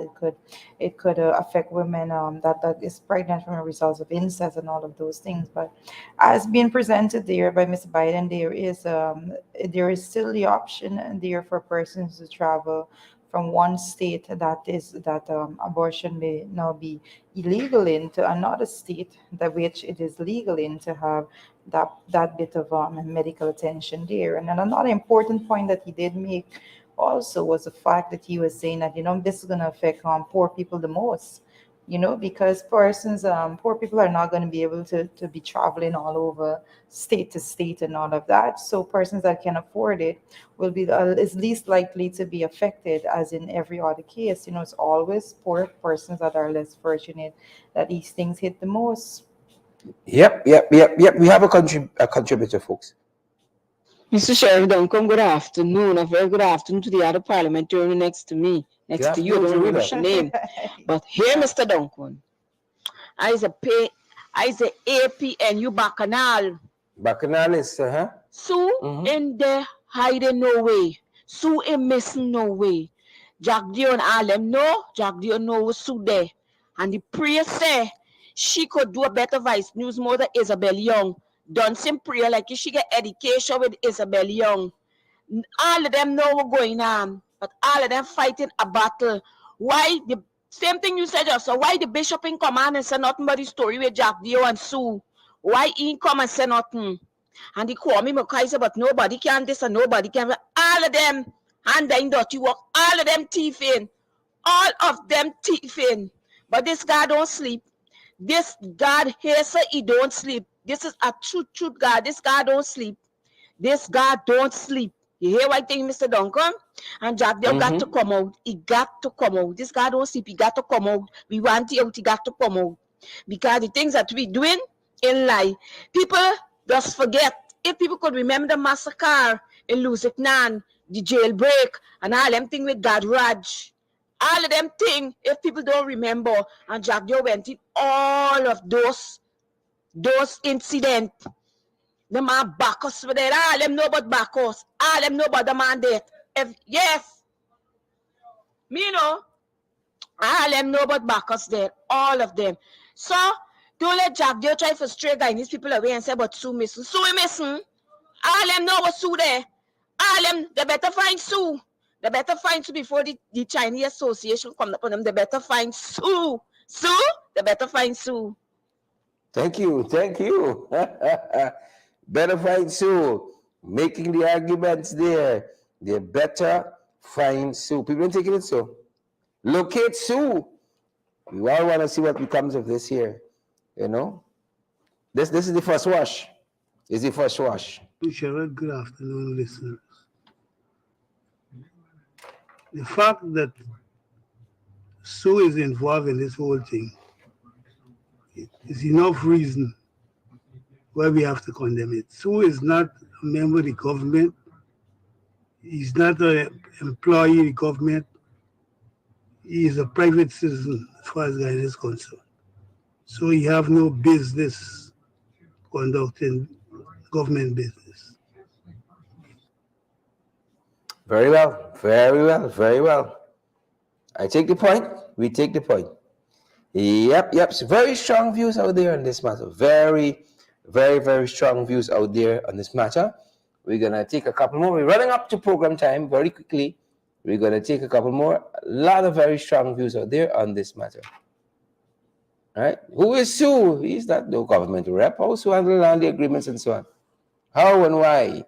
It could affect women that is pregnant from a result of incest and all of those things. But as being presented there by Mr. Biden, there is still the option there for persons to travel from one state that abortion may now be illegal into another state that which it is legal in, to have that bit of medical attention there. And then another important point that he did make also was the fact that he was saying that this is going to affect poor people the most. Because poor people are not going to be able to be traveling all over state to state and all of that. So persons that can afford it will be is least likely to be affected, as in every other case. It's always poor persons that are less fortunate that these things hit the most. Yep. We have a contributor, folks. Mr. Sheriff Duncan, good afternoon. A very good afternoon to the other parliamentarian next to me. Next to you, I don't remember your name. But here, Mr. Duncan, I is a APNU Bacchanal. Bacchanal is, Sue in there hiding no way. Sue in missing no way. Jack Dio and Alem no. Jack Dio no was Sue there. And the prayer say she could do a better vice news more than Isabel Young. Done some prayer like she get education with Isabel Young. All of them know what's going on, but all of them fighting a battle. Why the same thing you said just so? Why the bishop in command and say nothing but the story with Jack Dio and Sue? Why he come and say nothing? And he call me Kaiser, but nobody can this and nobody can. All of them hand in dirty work. All of them thieving. All of them thieving. But this guy don't sleep. This God here say he don't sleep. This is a truth God. This God don't sleep. This God don't sleep. You hear what I think, Mr. Duncan? And Jack Dio got to come out. He got to come out. This God don't sleep. He got to come out. We want him out. He got to come out. Because the things that we doing in life, people just forget. If people could remember the massacre in Lusitnan, the jailbreak, and all them things with God Raj, all of them things, if people don't remember, and Jack Dio went in all of those incidents. The man back us for that. All them know about back us. All them know about the man there. Yes. Me know. All them know about back us there. All of them. So, don't let Jack Dio try to stray guy these people away and say, but Sue missing. Sue missing. All them know what Sue there. All them, they better find Sue. They better find Sue before the Chinese Association come up on them. They better find Sue. Sue, they better find Sue. Thank you. Better find Sue. Making the arguments there. They better find Sue. People are taking it so. Locate Sue. We all want to see what becomes of this here. This is the first wash. Is the first wash. Sherrod, good afternoon, listeners. The fact that Sue is involved in this whole thing, it's enough reason why we have to condemn it. Sue is not a member of the government. He's not an employee of the government. He is a private citizen as far as Guyana is concerned. So he have no business conducting government business. Very well, very well, very well. I take the point. We take the point. Yep. So very strong views out there on this matter. Very, very, very strong views out there on this matter. We're going to take a couple more. We're running up to program time very quickly. We're going to take a couple more. A lot of very strong views out there on this matter. All right? Who is Sue? He's not no government rep. How Sue handle all the agreements and so on? How and why?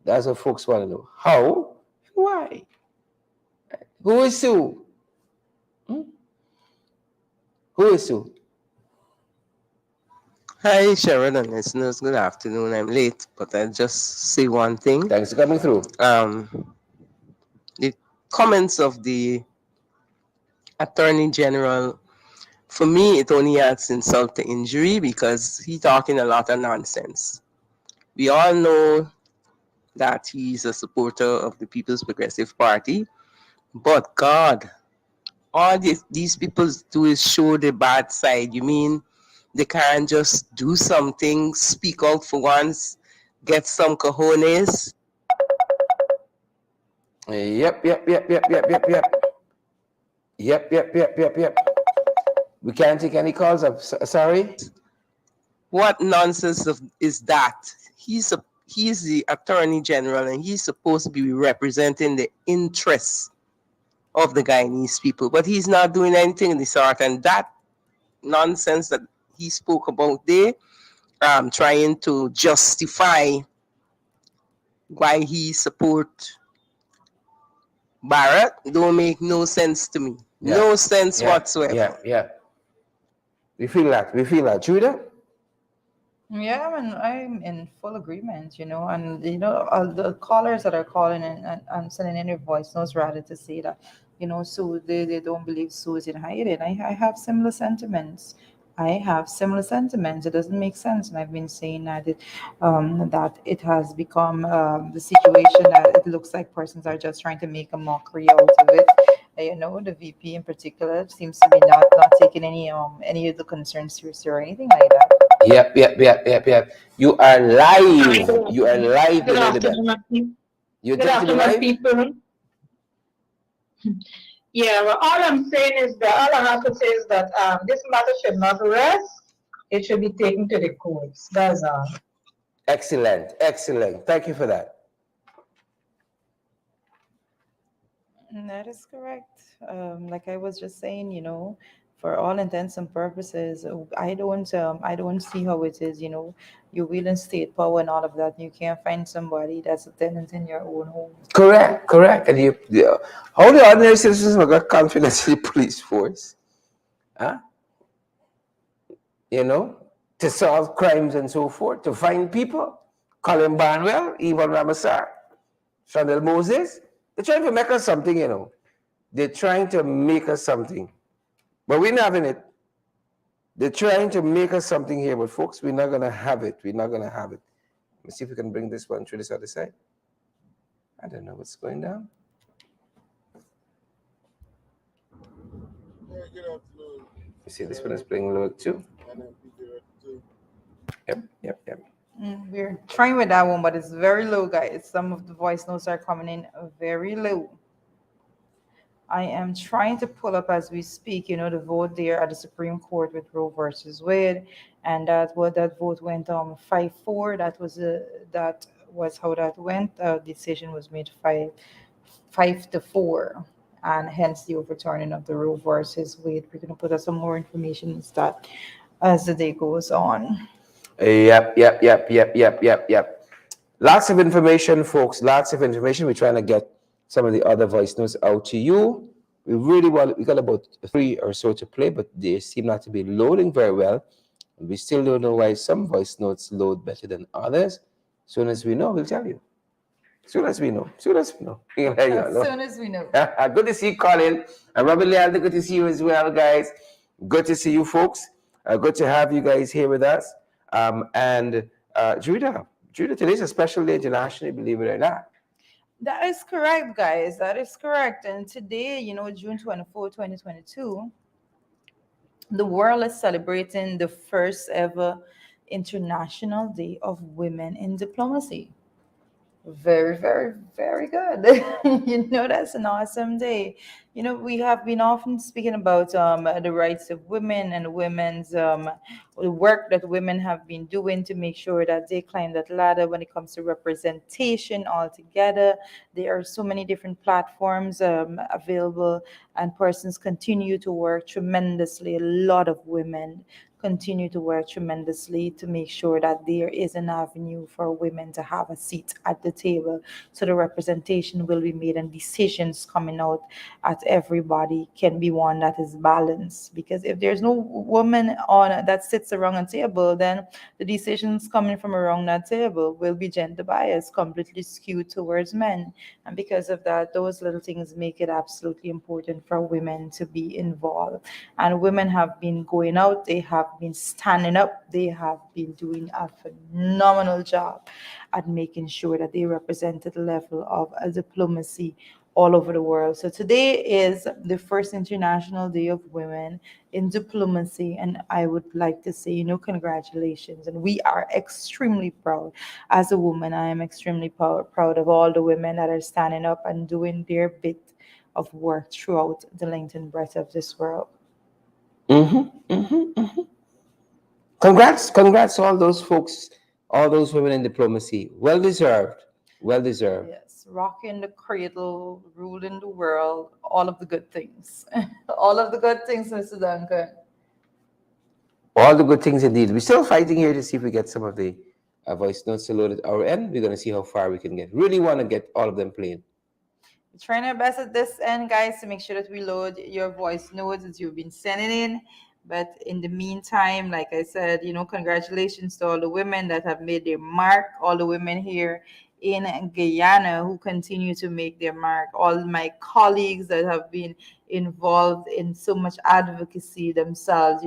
That's what folks want to know. How and why? Who is Sue? Who is Sue? Hi, Sharon and listeners. Good afternoon. I'm late, but I'll just say one thing. Thanks for coming through. The comments of the Attorney General, for me, it only adds insult to injury because he's talking a lot of nonsense. We all know that he's a supporter of the People's Progressive Party, but God, all these people do is show the bad side. You mean they can't just do something, speak out for once, get some cojones? Yep. We can't take any calls. I'm sorry. What nonsense is that? He's the Attorney General and he's supposed to be representing the interests of the Guyanese people, but he's not doing anything of the sort. And that nonsense that he spoke about there, trying to justify why he support Barrett, don't make no sense to me. Yeah. No sense whatsoever. Yeah. We feel that. Judah? Yeah, I'm in full agreement, and all the callers that are calling and sending in their voice notes rather to say that, Sue, they don't believe Sue is in hiding. I have similar sentiments. It doesn't make sense, and I've been saying that it has become the situation that it looks like persons are just trying to make a mockery out of it. The VP in particular seems to be not taking any of the concerns seriously or anything like that. Yep. You are live. You are live. Good afternoon, people. Yeah, well, all I'm saying is that all I have to say is that this matter should not rest. It should be taken to the courts. That's all. Excellent. Thank you for that. That is correct. Like I was just saying, for all intents and purposes, I don't see how it is. You're wielding state power and all of that. You can't find somebody that's a tenant in your own home. Correct. And how the ordinary citizens have got confidence in the police force? Huh? To solve crimes and so forth, to find people. Colin Barnwell, Yvonne Ramasar, Chanel Moses. They're trying to make us something, They're trying to make us something. But we're not having it. They're trying to make us something here, but folks, we're not going to have it. Let me see if we can bring this one through this other side. I don't know what's going down. You see, this one is playing low too. Yep. We're trying with that one, but it's very low, guys. Some of the voice notes are coming in very low. I am trying to pull up as we speak, the vote there at the Supreme Court with Roe versus Wade, and that vote went 5-4. That was how that went. The decision was made 5-4, and hence the overturning of the Roe versus Wade. We're going to put up some more information in that as the day goes on. Yep. Lots of information, folks. Lots of information. We're trying to get some of the other voice notes out to you. We got about 3 or so to play, but they seem not to be loading very well. We still don't know why some voice notes load better than others. As soon as we know, we'll tell you. Soon as we know. Soon as we know. There you As go. soon as we know. Good to see you, Colin. And Robin Lealda, good to see you as well, guys. Good to see you, folks. Good to have you guys here with us. And Judah, today's a special day internationally, believe it or not. That is correct, guys. That is correct. And today, June 24, 2022, the world is celebrating the first ever International Day of Women in Diplomacy. Very, very, very good. That's an awesome day. We have been often speaking about the rights of women and women's the work that women have been doing to make sure that they climb that ladder when it comes to representation altogether. There are so many different platforms available, and persons continue to work tremendously. A lot of women continue to work tremendously to make sure that there is an avenue for women to have a seat at the table, so the representation will be made and decisions coming out at everybody can be one that is balanced. Because if there's no woman on that sits around a table, then the decisions coming from around that table will be gender biased, completely skewed towards men. And because of that, those little things make it absolutely important for women to be involved. And women have been going out, they have been standing up, they have been doing a phenomenal job at making sure that they represent at the level of diplomacy all over the world. So today is the first International Day of Women in Diplomacy, and I would like to say, congratulations. And we are extremely proud. As a woman, I am extremely proud of all the women that are standing up and doing their bit of work throughout the length and breadth of this world. Congrats to all those folks, all those women in diplomacy. Well deserved. Well deserved. Yes, rocking the cradle, ruling the world, all of the good things. All of the good things, Mr. Duncan. All the good things indeed. We're still fighting here to see if we get some of the voice notes to load at our end. We're going to see how far we can get. Really want to get all of them played. We're trying our best at this end, guys, to make sure that we load your voice notes that you've been sending in. But in the meantime, like I said, congratulations to all the women that have made their mark, all the women here in Guyana who continue to make their mark, all my colleagues that have been involved in so much advocacy themselves.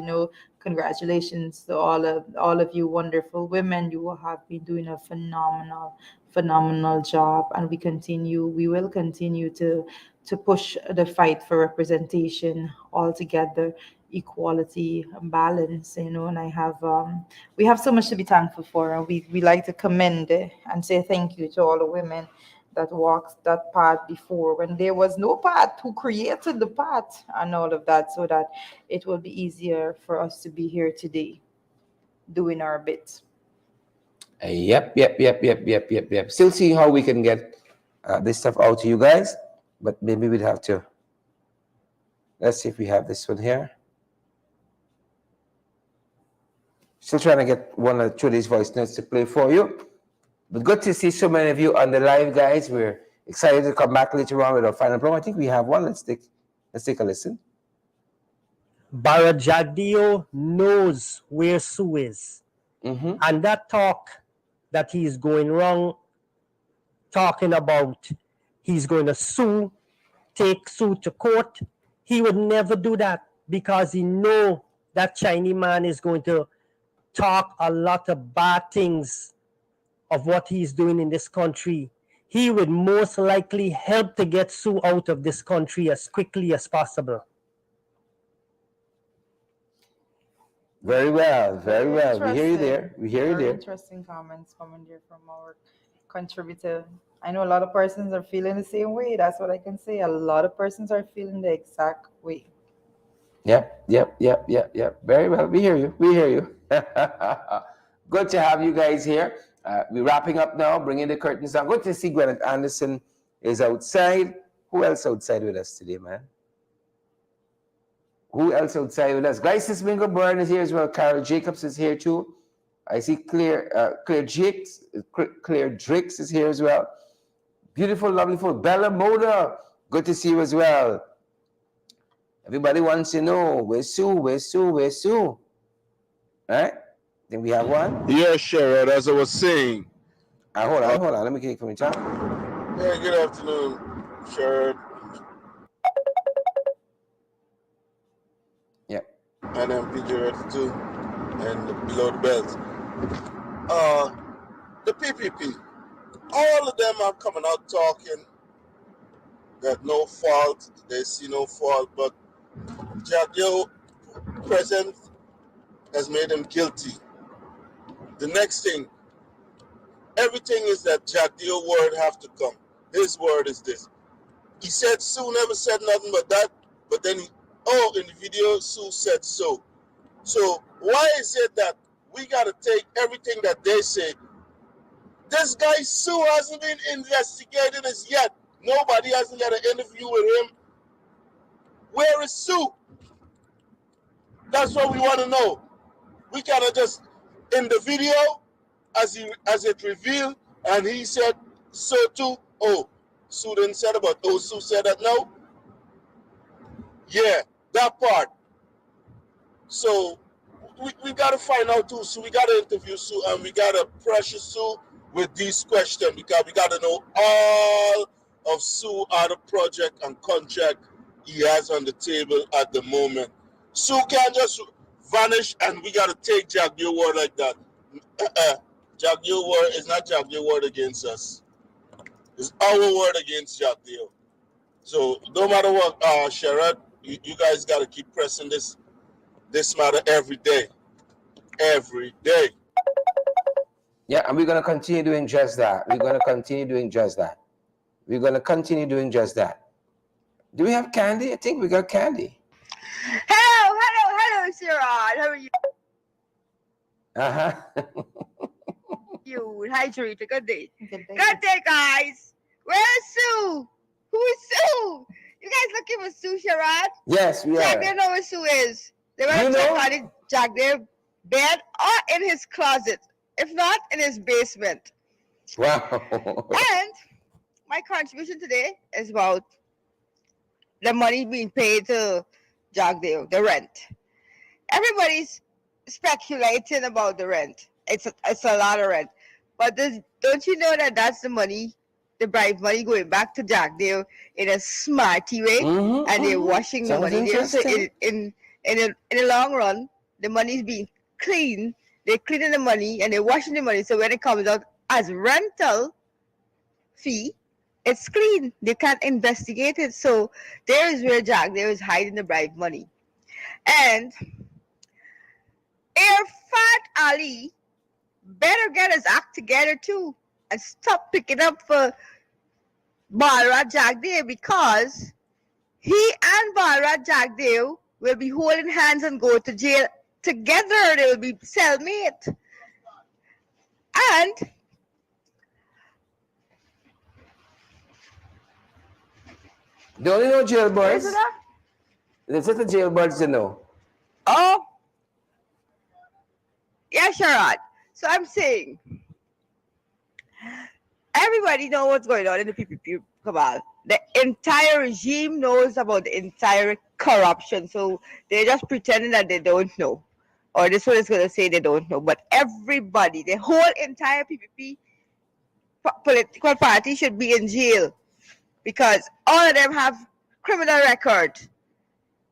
Congratulations to all of you wonderful women. You have been doing a phenomenal job, and we will continue to push the fight for representation altogether, equality, balance. And we have so much to be thankful for, and we like to commend and say thank you to all the women that walked that path before when there was no path, who created the path and all of that, so that it will be easier for us to be here today doing our bit. Yep. Still seeing how we can get this stuff out to you guys, but maybe we'd have to. Let's see if we have this one here. Still trying to get one or two of these voice notes to play for you. But good to see so many of you on the live, guys. We're excited to come back later on with our final promo. I think we have one. Let's take a listen. Barajagdio knows where Sue is. And that talk that he's going wrong, talking about he's going to take Sue to court, he would never do that, because he know that Chinese man is going to talk a lot of bad things of what he's doing in this country. He would most likely help to get Sue out of this country as quickly as possible. Very well. We hear you there. Very interesting comments coming there from our contributor. I know a lot of persons are feeling the same way. That's what I can say. A lot of persons are feeling the exact way. Yep. Very well. We hear you. Good to have you guys here. We're wrapping up now, bringing the curtains down. Good to see Gwyneth Anderson is outside. Who else outside with us today, man? Who else outside with us? Glycis Mingo Byrne is here as well. Carol Jacobs is here too. I see Claire Drix is here as well. Beautiful, lovely folk. Bella Moda, good to see you as well. Everybody wants to know, where's Sue? Right? Think we have one? Yeah, Sherrod, as I was saying. Hold on. Let me get it from the top. Hey, good afternoon, Sherrod. Yep. And I'm PJ32 and below the belt. The PPP, all of them are coming out talking that no fault, they see no fault, but Jagyo present has made him guilty. The next thing, everything is that Jagyo word have to come. His word is this. He said Sue never said nothing but that, but then in the video, Sue said so. So why is it that we got to take everything that they say? This guy Sue hasn't been investigated as yet. Nobody hasn't got an interview with him. Where is Sue? That's what we want to know. We cannot just in the video as it revealed, and he said so too. Oh, Sue didn't say it, but Sue said that no. Yeah, that part. So we got to find out too. So we got to interview Sue and we got to pressure Sue with these questions because we got to know all of Sue other project and contract he has on the table at the moment. Sue can't just vanish and we got to take Jagyo word like that. Jagyo word is not Jagyo word against us. It's our word against Jagyo. So no matter what, Sherrod, you guys got to keep pressing this matter every day. Every day. Yeah, and we're going to continue doing just that. We're going to continue doing just that. We're going to continue doing just that. Do we have Candy? I think we got Candy. Hello, Sherrod. How are you? Hi, Charita. Good day. Good day, guys. Where's Sue? Who is Sue? You guys looking for Sue, Sherrod? Yes, we are. Jack, they know where Sue is. They want to check on it, Jack, their bed or in his closet. If not, in his basement. Wow. And my contribution today is about the money being paid to Jagdeo, the rent. Everybody's speculating about the rent. It's a lot of rent. But don't you know that that's the money, the bribe money going back to Jagdeo in a smarty way, and they're washing the money there. So in the long run, the money is being cleaned. They're cleaning the money and they're washing the money. So when it comes out as rental fee, it's clean. They can't investigate it. So there is where Jagdeo is hiding the bribe money. And Irfat Ali better get his act together too and stop picking up for Balrat Jagdeo, because he and Balrat Jagdeo will be holding hands and go to jail together. They will be cellmate. And they only know jailbirds. Is it the jailbirds, you know? Oh, yeah, Sherrod. So I'm saying, everybody knows what's going on in the PPP cabal. The entire regime knows about the entire corruption. So they're just pretending that they don't know. Or this one is going to say they don't know. But everybody, the whole entire PPP political party should be in jail, because all of them have criminal record.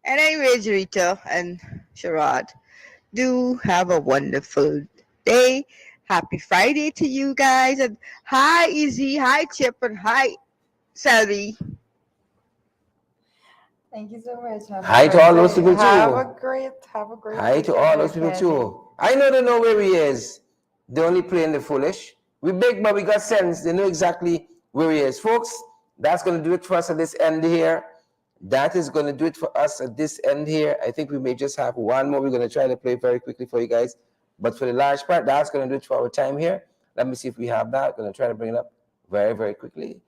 And anyway, Jarita and Sherrod, do have a wonderful day. Happy Friday to you guys. And hi, Izzy. Hi, Chip. And hi, Selby. Thank you so much. Hi to all those people too. Have a great Hi to all those people too. I know they know where he is. They're only playing the foolish. We big, but we got sense. They know exactly where he is. Folks, that's going to do it for us at this end here. That is going to do it for us at this end here. I think we may just have one more. We're going to try to play very quickly for you guys. But for the large part, that's going to do it for our time here. Let me see if we have that. Going to try to bring it up very, very quickly.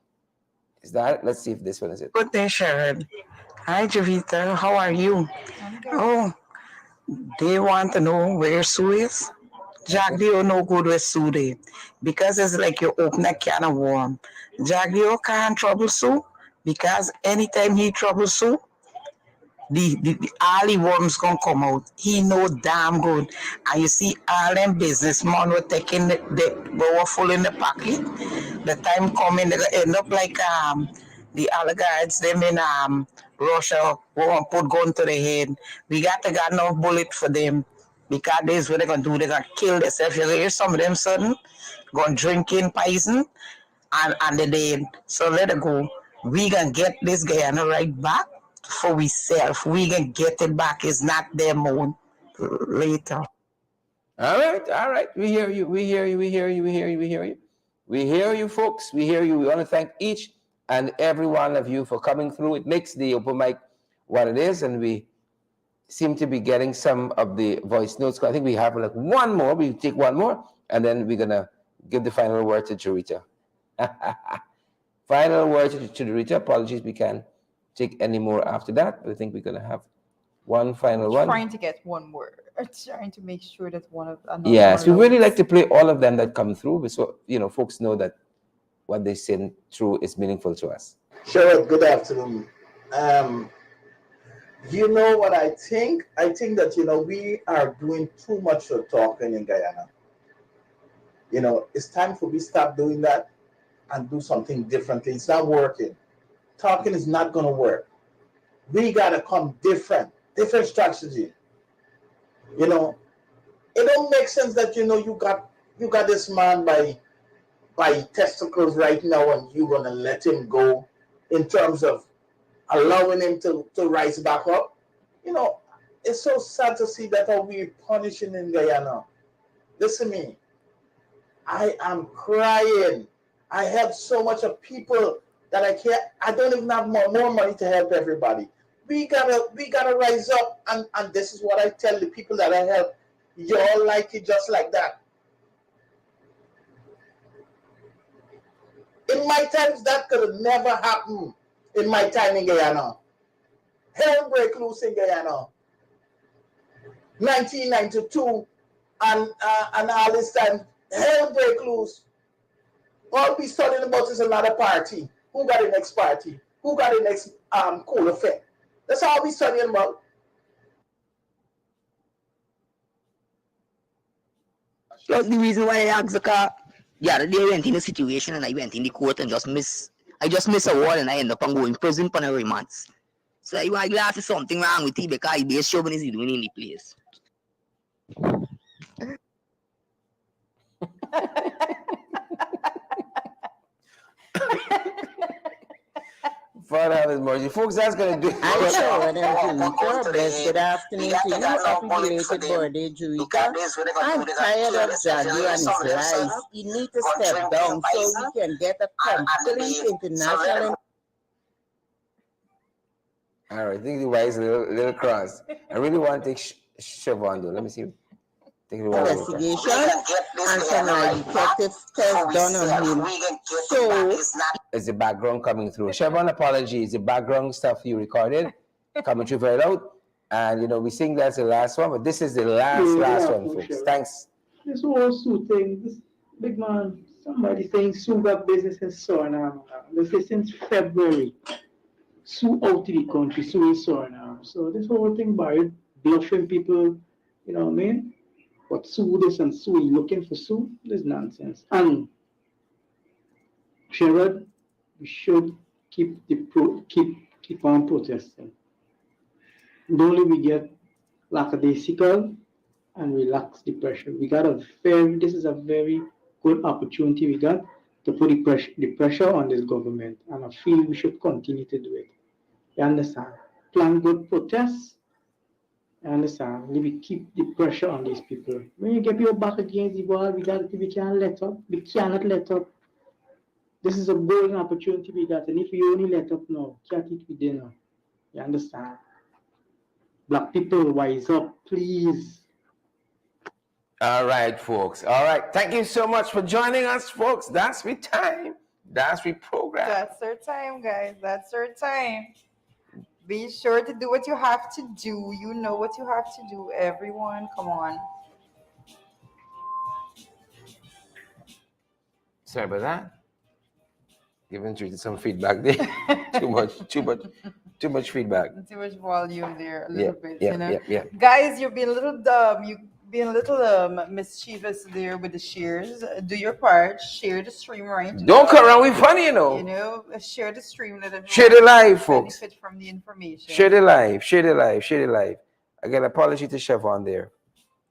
Is that it? Let's see if this one is it. Good day, Sherrod. Hi, Javita. How are you? Oh, they want to know where Sue is? Jagdeo no good with Sue there, because it's like you open a can of worm. Jagdeo can't trouble Sue, because anytime he troubles Sue, the all the worms gonna come out. He know damn good. And you see all them businessmen were taking they were full in the pocket. the time coming, they're gonna end up like the oligarchs, them in Russia, who want put gun to the head. We got no bullet for them. Because this is what they're gonna do, they're gonna kill themselves. You hear some of them sudden, gonna drinking poison and they dead. So let it go. We gonna get this Guyana right back for we self. We gonna get it back. It's not them own later. All right. We hear you. We hear you. We hear you. We hear you. We hear you. We hear you, folks. We hear you. We want to thank each and every one of you for coming through. It makes the open mic what it is, and we seem to be getting some of the voice notes. I think we have like one more. We take one more, and then we're gonna give the final word to Jarita. Final word to Jarita. Apologies, we can't take any more after that. But I think we're gonna have one final one. Trying to get one more. Trying to make sure that one of another. Yes, we one really like loads. to play all of them that come through, so folks know that what they send through is meaningful to us. Sherrod, good afternoon. You know what I think? I think that we are doing too much of talking in Guyana. It's time for we stop doing that and do something differently. It's not working. Talking is not gonna work. We gotta come different strategy. It don't make sense that you got this man by testicles right now and you're gonna let him go in terms of allowing him to rise back up. It's so sad to see that how we're punishing in Guyana. Listen to me. I am crying. I have so much of people that I don't even have more money to help everybody. We gotta rise up, and this is what I tell the people that I help. Y'all like it just like that. In my times, that could have never happened in my time in Guyana. Hell break loose in Guyana. 1992 and all this time, hell break loose. All we studying about is another party. Who got the next party? Who got the next cool effect? That's all we studying about. That's the reason why I asked the car. The other day I went in a situation and I went in the court and I just miss a wall and I end up going prison for 9 months. So I glass is something wrong with it because the chauvinist is doing in the place. Father have his mercy. Folks, that's going to do it. I'm Sherrod and Julita. Blessed good afternoon to you. Happy belated birthday, Julita. I'm tired of Jaggy and his lies. He needs to step down so we can get a complete international. All right, I think the wise a little cross. I really want to take Siobhan though. Let me see. Take the Investigation and some detective test done on him. So is the background coming through? Siobhan, apologies. The background stuff you recorded coming through very loud. And we think that's the last one, but this is the last one, folks. Thanks. This whole Sue thing, this big man, somebody saying Sue got business in Suriname. Let's say since February. Sue out of the country, Sue in Suriname. So this whole thing by bluffing people, you know what I mean? But Sue this and Sue looking for Sue, this nonsense. And Sherrod, we should keep on protesting. And only we get lackadaisical and relax the pressure. This is a very good opportunity we got to put the pressure on this government. And I feel we should continue to do it. You understand? Plan good protests. You understand? We keep the pressure on these people. When you get your back against the wall, we can't let up. We cannot let up. This is a golden opportunity we got. And if we only let up now, can't eat with dinner. You understand? Black people, wise up, please. All right, folks. All right. Thank you so much for joining us, folks. That's we time. That's we program. That's our time, guys. That's our time. Be sure to do what you have to do. You know what you have to do, everyone. Come on. Sorry about that. Giving Judy some feedback there. too much feedback. Too much volume there, a little bit. Yeah. Guys, you're being a little dumb. being a little mischievous there with the shares. Do your part. Share the stream right Don't now. come around with funny, you know. You know, share the stream. Let everyone Share the live, folks. benefit from the information. Share the live. Share the live. Share the live. Again, apology to Chef on there.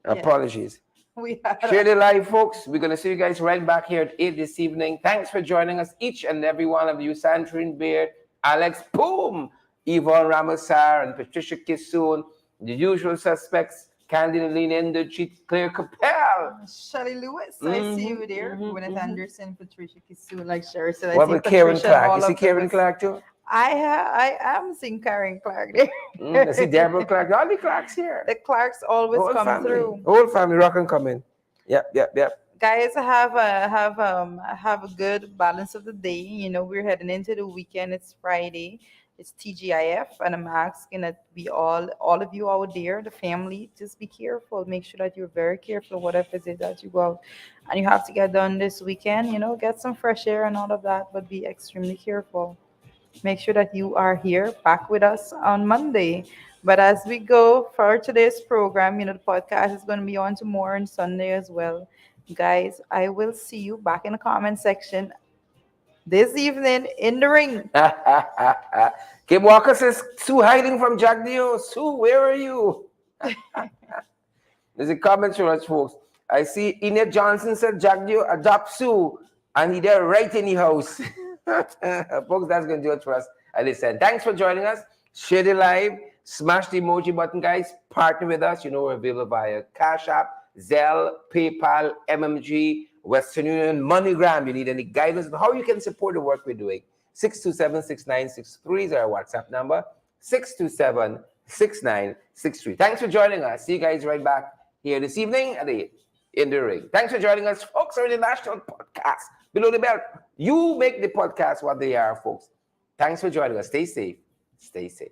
Yes. Apologies. We had Share the live, folks. We're going to see you guys right back here at 8 this evening. Thanks for joining us, each and every one of you. Sandrine Beard, Alex Boom, Yvonne Ramasar, and Patricia Kissoon, the usual suspects, Candy Lynn Endercheat, Claire Capel. Shelly Lewis, I see you there. Gwyneth Anderson, Patricia Kissoon, like Sherry said. What I see about Karen Patricia Clark? all You see of them Karen was- Clark too? I am seeing Karen Clark there. I see Deborah Clark. All the Clarks here. The Clarks always Whole come family. through. Whole family rock and come in. Yep. Guys, have a good balance of the day. You know, we're heading into the weekend. It's Friday. It's TGIF, and I'm asking that we all of you out there, the family, just be careful. Make sure that you're very careful, whatever it is that you go out and you have to get done this weekend. You know, get some fresh air and all of that, but be extremely careful. Make sure that you are here back with us on Monday. But as we go for today's program, you know, the podcast is going to be on tomorrow and Sunday as well. Guys, I will see you back in the comment section this evening in the ring. Kim Walker says, Sue hiding from Jack Dio. Sue, where are you? There's a comment from us, folks. I see Inet Johnson said Jack Dio adopt Sue, and he there right in the house. Folks, that's going to do it for us. And listen, thanks for joining us. Share the live, smash the emoji button, guys. Partner with us. You know, we're available via Cash App, Zelle, PayPal, MMG, Western Union, MoneyGram. You need any guidance on how you can support the work we're doing? 627-6963 is our WhatsApp number. 627-6963. Thanks for joining us. See you guys right back here this evening at 8 in the ring. Thanks for joining us, folks, on the National Podcast. Below the belt, you make the podcast what they are, folks. Thanks for joining us. Stay safe. Stay safe.